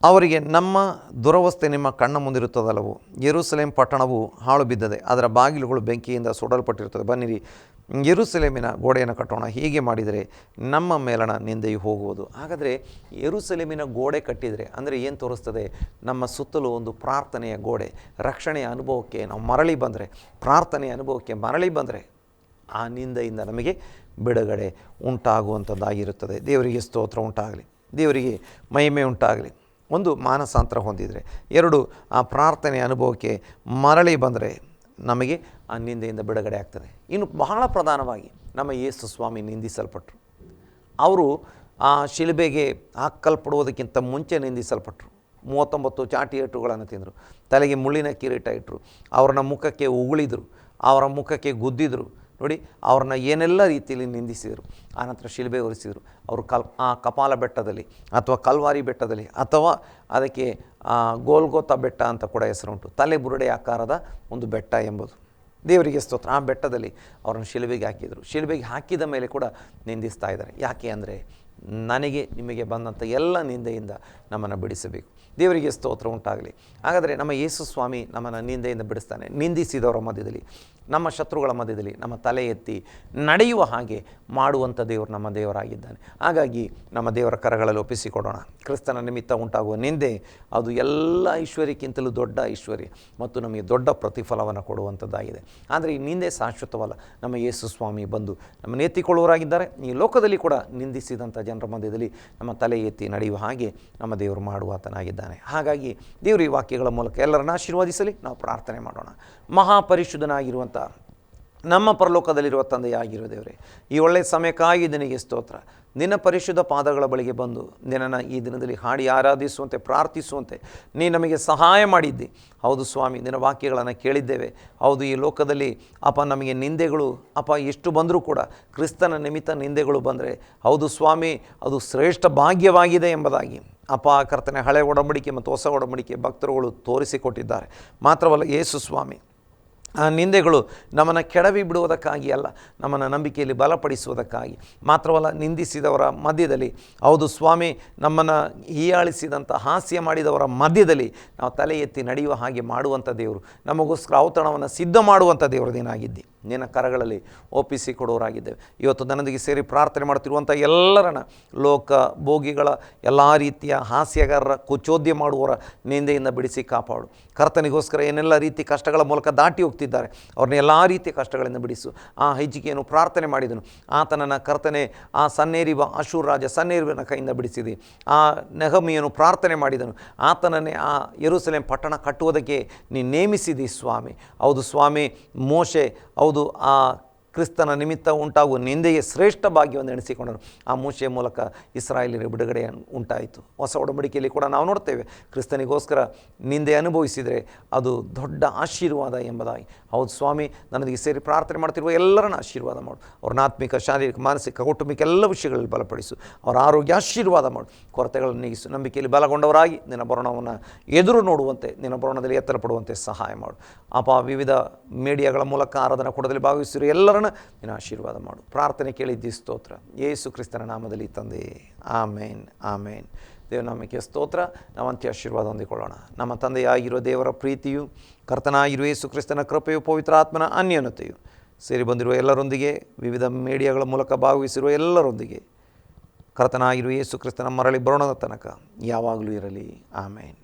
ಅವರಿಗೆ, ನಮ್ಮ ದುರವಸ್ಥೆ ನಿಮ್ಮ ಕಣ್ಣ ಮುಂದಿರುತ್ತದಲ್ಲವೋ, ಯೆರೂಸಲೇಮ್ ಪಟ್ಟಣವು ಹಾಳು ಬಿದ್ದದೆ, ಅದರ ಬಾಗಿಲುಗಳು ಬೆಂಕಿಯಿಂದ ಸುಡಲ್ಪಟ್ಟಿರುತ್ತದೆ. ಬನ್ನಿರಿ, ಯೆರೂಸಲೇಮಿನ ಗೋಡೆಯನ್ನು ಕಟ್ಟೋಣ. ಹೀಗೆ ಮಾಡಿದರೆ ನಮ್ಮ ಮೇಲಣ ನಿಂದೆಯು ಹೋಗುವುದು. ಹಾಗಾದರೆ ಯೆರೂಸಲೇಮಿನ ಗೋಡೆ ಕಟ್ಟಿದರೆ ಅಂದರೆ ಏನು ತೋರಿಸ್ತದೆ? ನಮ್ಮ ಸುತ್ತಲೂ ಒಂದು ಪ್ರಾರ್ಥನೆಯ ಗೋಡೆ, ರಕ್ಷಣೆಯ ಅನುಭವಕ್ಕೆ ನಾವು ಮರಳಿ ಬಂದರೆ, ಪ್ರಾರ್ಥನೆಯ ಅನುಭವಕ್ಕೆ ಮರಳಿ ಬಂದರೆ ಆ ನಿಂದೆಯಿಂದ ನಮಗೆ ಬಿಡುಗಡೆ ಉಂಟಾಗುವಂಥದ್ದಾಗಿರುತ್ತದೆ. ದೇವರಿಗೆ ಸ್ತೋತ್ರ ಉಂಟಾಗಲಿ, ದೇವರಿಗೆ ಮಹಿಮೆ ಉಂಟಾಗಲಿ. ಒಂದು, ಮಾನಸಾಂತರ ಹೊಂದಿದರೆ. 2, ಆ ಪ್ರಾರ್ಥನೆಯ ಅನುಭವಕ್ಕೆ ಮರಳಿ ಬಂದರೆ ನಮಗೆ ಆ ನಿಂದೆಯಿಂದ ಬಿಡುಗಡೆ ಆಗ್ತದೆ. ಇನ್ನು ಬಹಳ ಪ್ರಧಾನವಾಗಿ ನಮ್ಮ ಯೇಸು ಸ್ವಾಮಿ ನಿಂದಿಸಲ್ಪಟ್ಟರು. ಅವರು ಆ ಶಿಲುಬೆಗೆ ಹಾಕಲ್ಪಡುವುದಕ್ಕಿಂತ ಮುಂಚೆ ನಿಂದಿಸಲ್ಪಟ್ಟರು. 39 ಚಾಟಿ ಏಟುಗಳನ್ನು ತಿಂದರು, ತಲೆಗೆ ಮುಳ್ಳಿನ ಕಿರೀಟ ಇಟ್ಟರು, ಅವ್ರನ್ನ ಮುಖಕ್ಕೆ ಉಗುಳಿದರು, ಅವರ ಮುಖಕ್ಕೆ ಗುದ್ದಿದರು. ನೋಡಿ, ಅವ್ರನ್ನ ಏನೆಲ್ಲ ರೀತಿಯಲ್ಲಿ ನಿಂದಿಸಿದರು. ಆನಂತರ ಶಿಲುಬೆ ಹೊರಿಸಿದರು. ಅವರು ಆ ಕಪಾಲ ಬೆಟ್ಟದಲ್ಲಿ ಅಥವಾ ಕಲ್ವಾರಿ ಬೆಟ್ಟದಲ್ಲಿ ಅಥವಾ ಅದಕ್ಕೆ ಗೋಲ್ಗೋತಾ ಬೆಟ್ಟ ಅಂತ ಕೂಡ ಹೆಸರುಂಟು, ತಲೆ ಬುರುಡೆ ಆಕಾರದ ಒಂದು ಬೆಟ್ಟ ಎಂಬುದು. ದೇವರಿಗೆ ಸ್ತೋತ್ರ. ಆ ಬೆಟ್ಟದಲ್ಲಿ ಅವರನ್ನು ಶಿಲುಬೆಗೆ ಹಾಕಿದರು. ಶಿಲುಬೆಗೆ ಹಾಕಿದ ಮೇಲೆ ಕೂಡ ನಿಂದಿಸ್ತಾ ಇದ್ದಾರೆ. ಯಾಕೆ ಅಂದರೆ ನನಗೆ ನಿಮಗೆ ಬಂದಂಥ ಎಲ್ಲ ನಿಂದೆಯಿಂದ ನಮ್ಮನ್ನು ಬಿಡಿಸಬೇಕು. ದೇವರಿಗೆ ಸ್ತೋತ್ರ ಉಂಟಾಗಲಿ. ಹಾಗಾದರೆ ನಮ್ಮ ಯೇಸು ಸ್ವಾಮಿ ನಮ್ಮನ್ನು ನಿಂದೆಯಿಂದ ಬಿಡಿಸ್ತಾನೆ. ನಿಂದಿಸಿದವರ ಮಧ್ಯದಲ್ಲಿ, ನಮ್ಮ ಶತ್ರುಗಳ ಮಧ್ಯದಲ್ಲಿ ನಮ್ಮ ತಲೆ ಎತ್ತಿ ನಡೆಯುವ ಹಾಗೆ ಮಾಡುವಂಥ ದೇವರು ನಮ್ಮ ದೇವರಾಗಿದ್ದಾನೆ. ಹಾಗಾಗಿ ನಮ್ಮ ದೇವರ ಕರಗಳಲ್ಲಿ ಒಪ್ಪಿಸಿಕೊಡೋಣ. ಕ್ರಿಸ್ತನ ನಿಮಿತ್ತ ಉಂಟಾಗುವ ನಿಂದೆ ಅದು ಎಲ್ಲ ಐಶ್ವರ್ಯಕ್ಕಿಂತಲೂ ದೊಡ್ಡ ಐಶ್ವರ್ಯ ಮತ್ತು ನಮಗೆ ದೊಡ್ಡ ಪ್ರತಿಫಲವನ್ನು ಕೊಡುವಂಥದ್ದಾಗಿದೆ. ಆದರೆ ಈ ನಿಂದೆ ಶಾಶ್ವತವಲ್ಲ. ನಮ್ಮ ಯೇಸು ಸ್ವಾಮಿ ಬಂದು ನಮ್ಮನ್ನು ಎತ್ತಿಕೊಳ್ಳುವವರಾಗಿದ್ದಾರೆ. ಈ ಲೋಕದಲ್ಲಿ ಕೂಡ ನಿಂದಿಸಿದಂಥ ಜನರ ಮಧ್ಯದಲ್ಲಿ ನಮ್ಮ ತಲೆ ಎತ್ತಿ ನಡೆಯುವ ಹಾಗೆ ನಮ್ಮ ದೇವರು ಮಾಡುವಾತನಾಗಿದ್ದಾನೆ. ಹಾಗಾಗಿ ದೇವರು ಈ ವಾಕ್ಯಗಳ ಮೂಲಕ ಎಲ್ಲರನ್ನ ಆಶೀರ್ವದಿಸಲಿ. ನಾವು ಪ್ರಾರ್ಥನೆ ಮಾಡೋಣ. ಮಹಾಪರಿಶುದ್ಧನಾಗಿರುವಂಥ ನಮ್ಮ ಪರಲೋಕದಲ್ಲಿರುವ ತಂದೆಯಾಗಿರುವ ದೇವರೇ, ಈ ಒಳ್ಳೆಯ ಸಮಯಕ್ಕಾಗಿ ನಿನಗೆ ಸ್ತೋತ್ರ. ನಿನ್ನ ಪರಿಶುದ್ಧ ಪಾದಗಳ ಬಳಿಗೆ ಬಂದು ನಿನ್ನನ್ನು ಈ ದಿನದಲ್ಲಿ ಹಾಡಿ ಆರಾಧಿಸುವಂತೆ ಪ್ರಾರ್ಥಿಸುವಂತೆ ನೀ ನಮಗೆ ಸಹಾಯ ಮಾಡಿದ್ದಿ. ಹೌದು ಸ್ವಾಮಿ, ನಿನ್ನ ವಾಕ್ಯಗಳನ್ನು ಕೇಳಿದ್ದೇವೆ. ಹೌದು, ಈ ಲೋಕದಲ್ಲಿ ನಮಗೆ ನಿಂದೆಗಳು ಎಷ್ಟು ಬಂದರೂ ಕೂಡ ಕ್ರಿಸ್ತನ ನಿಮಿತ್ತ ನಿಂದೆಗಳು ಬಂದರೆ ಹೌದು ಸ್ವಾಮಿ, ಅದು ಶ್ರೇಷ್ಠ ಭಾಗ್ಯವಾಗಿದೆ ಎಂಬುದಾಗಿ ಕರ್ತನೆ ಹಳೆ ಒಡಂಬಡಿಕೆ ಮತ್ತು ಹೊಸ ಒಡಂಬಡಿಕೆ ಭಕ್ತರುಗಳು ತೋರಿಸಿಕೊಟ್ಟಿದ್ದಾರೆ. ಮಾತ್ರವಲ್ಲ ಯೇಸು ಸ್ವಾಮಿ, ಆ ನಿಂದೆಗಳು ನಮ್ಮನ್ನು ಕೆಡವಿ ಬಿಡುವುದಕ್ಕಾಗಿ ಅಲ್ಲ, ನಮ್ಮನ್ನು ನಂಬಿಕೆಯಲ್ಲಿ ಬಲಪಡಿಸುವುದಕ್ಕಾಗಿ. ಮಾತ್ರವಲ್ಲ, ನಿಂದಿಸಿದವರ ಮಧ್ಯದಲ್ಲಿ ಹೌದು ಸ್ವಾಮಿ, ನಮ್ಮನ್ನು ಹೀಯಾಳಿಸಿದಂಥ ಹಾಸ್ಯ ಮಾಡಿದವರ ಮಧ್ಯದಲ್ಲಿ ನಾವು ತಲೆ ಎತ್ತಿ ನಡೆಯುವ ಹಾಗೆ ಮಾಡುವಂಥ ದೇವರು, ನಮಗೋಸ್ಕರ ಔತಣವನ್ನು ಸಿದ್ಧ ಮಾಡುವಂಥ ದೇವರದೇನಾಗಿದ್ದಿ. ನಿನ್ನ ಕರಗಳಲ್ಲಿ ಒಪ್ಪಿಸಿಕೊಡೋರಾಗಿದ್ದೇವೆ. ಇವತ್ತು ನನ್ನೊಂದಿಗೆ ಸೇರಿ ಪ್ರಾರ್ಥನೆ ಮಾಡ್ತಿರುವಂಥ ಎಲ್ಲರನ್ನ ಲೋಕ ಭೋಗಿಗಳ ಎಲ್ಲ ರೀತಿಯ ಹಾಸ್ಯಗಾರರ ಕುಚೋದ್ಯ ಮಾಡುವವರ ನಿಂದೆಯಿಂದ ಬಿಡಿಸಿ ಕಾಪಾಡು. ಕರ್ತನಿಗೋಸ್ಕರ ಏನೆಲ್ಲ ರೀತಿ ಕಷ್ಟಗಳ ಮೂಲಕ ದಾಟಿ ಹೋಗ್ತಿದ್ದಾರೆ ಅವ್ರನ್ನ ಎಲ್ಲ ರೀತಿಯ ಕಷ್ಟಗಳಿಂದ ಬಿಡಿಸು. ಆ ಹಿಜ್ಕಿಯನು ಪ್ರಾರ್ಥನೆ ಮಾಡಿದನು, ಆತನನ್ನು ಕರ್ತನೆ ಆ ಅಶೂರ್ ರಾಜ ಸನ್ನೇರಿಬನ ಕೈಯಿಂದ ಬಿಡಿಸಿದೆ. ಆ ನೆಹಮೀಯನು ಪ್ರಾರ್ಥನೆ ಮಾಡಿದನು, ಆತನನ್ನೇ ಆ ಯೆರೂಸಲೇಮ್ ಪಟ್ಟಣ ಕಟ್ಟುವುದಕ್ಕೆ ನೀನು ನೇಮಿಸಿದಿ ಸ್ವಾಮಿ. ಹೌದು ಸ್ವಾಮಿ, ಮೋಶೆ ಹೌದು ಆ ಕ್ರಿಸ್ತನ ನಿಮಿತ್ತ ಉಂಟಾಗುವ ನಿಂದೆಯೇ ಶ್ರೇಷ್ಠ ಭಾಗ್ಯವನ್ನು ಎಣಿಸಿಕೊಂಡನು. ಆ ಮೋಶೆಯ ಮೂಲಕ ಇಸ್ರಾಯೇಲಿನ ಬಿಡುಗಡೆ ಉಂಟಾಯಿತು. ಹೊಸ ಒಡಂಬಡಿಕೆಯಲ್ಲಿ ಕೂಡ ನಾವು ನೋಡ್ತೇವೆ, ಕ್ರಿಸ್ತನಿಗೋಸ್ಕರ ನಿಂದೆ ಅನುಭವಿಸಿದರೆ ಅದು ದೊಡ್ಡ ಆಶೀರ್ವಾದ ಎಂಬುದಾಗಿ. ಹೌದು ಸ್ವಾಮಿ, ನನಗೆ ಸೇರಿ ಪ್ರಾರ್ಥನೆ ಮಾಡ್ತಿರುವ ಎಲ್ಲರನ್ನ ಆಶೀರ್ವಾದ ಮಾಡು. ಅವ್ರನ್ನ ಆತ್ಮಿಕ, ಶಾರೀರಿಕ, ಮಾನಸಿಕ, ಕೌಟುಂಬಿಕ ಎಲ್ಲ ವಿಷಯಗಳಲ್ಲಿ ಬಲಪಡಿಸು. ಅವರ ಆರೋಗ್ಯ ಆಶೀರ್ವಾದ ಮಾಡು. ಕೊರತೆಗಳನ್ನು ನೀಗಿಸು. ನಂಬಿಕೆಯಲ್ಲಿ ಬಲಗೊಂಡವರಾಗಿ ನಿನ್ನ ಬರೋಣವನ್ನು ಎದುರು ನೋಡುವಂತೆ, ನಿನ್ನ ಬರೋಣದಲ್ಲಿ ಎತ್ತರ ಪಡುವಂತೆ ಸಹಾಯ ಮಾಡು. ವಿವಿಧ ಮೀಡಿಯಾಗಳ ಮೂಲಕ ಆರಾಧನಾ ಕೂಟದಲ್ಲಿ ಭಾಗವಹಿಸಿರುವ ಎಲ್ಲರನ್ನ ನಿನ್ನ ಆಶೀರ್ವಾದ ಮಾಡು. ಪ್ರಾರ್ಥನೆ ಕೇಳಿದ್ದಿ ಸ್ತೋತ್ರ, ಯೇಸು ಕ್ರಿಸ್ತನ ನಾಮದಲ್ಲಿ ತಂದೆ, ಆಮೇನ್ ಆಮೇನ್. ದೇವನಾಮಕ್ಕೆ ಸ್ತೋತ್ರ. ನಾವಂತ್ಯ ಆಶೀರ್ವಾದ ಹೊಂದಿಕೊಳ್ಳೋಣ. ನಮ್ಮ ತಂದೆಯಾಗಿರುವ ದೇವರ ಪ್ರೀತಿಯು, ಕರ್ತನಾಗಿರುವ ಯೇಸು ಕ್ರಿಸ್ತನ ಕೃಪೆಯು, ಪವಿತ್ರಾತ್ಮನ ಅನ್ಯೋನ್ಯತೆಯು ಸೇರಿ ಬಂದಿರುವ ಎಲ್ಲರೊಂದಿಗೆ, ವಿವಿಧ ಮೀಡಿಯಾಗಳ ಮೂಲಕ ಭಾಗವಹಿಸಿರುವ ಎಲ್ಲರೊಂದಿಗೆ ಕರ್ತನಾಗಿರುವ ಯೇಸು ಕ್ರಿಸ್ತನ ಮರಳಿ ಬರೋಣದ ತನಕ ಯಾವಾಗಲೂ ಇರಲಿ. ಆಮೇನ್.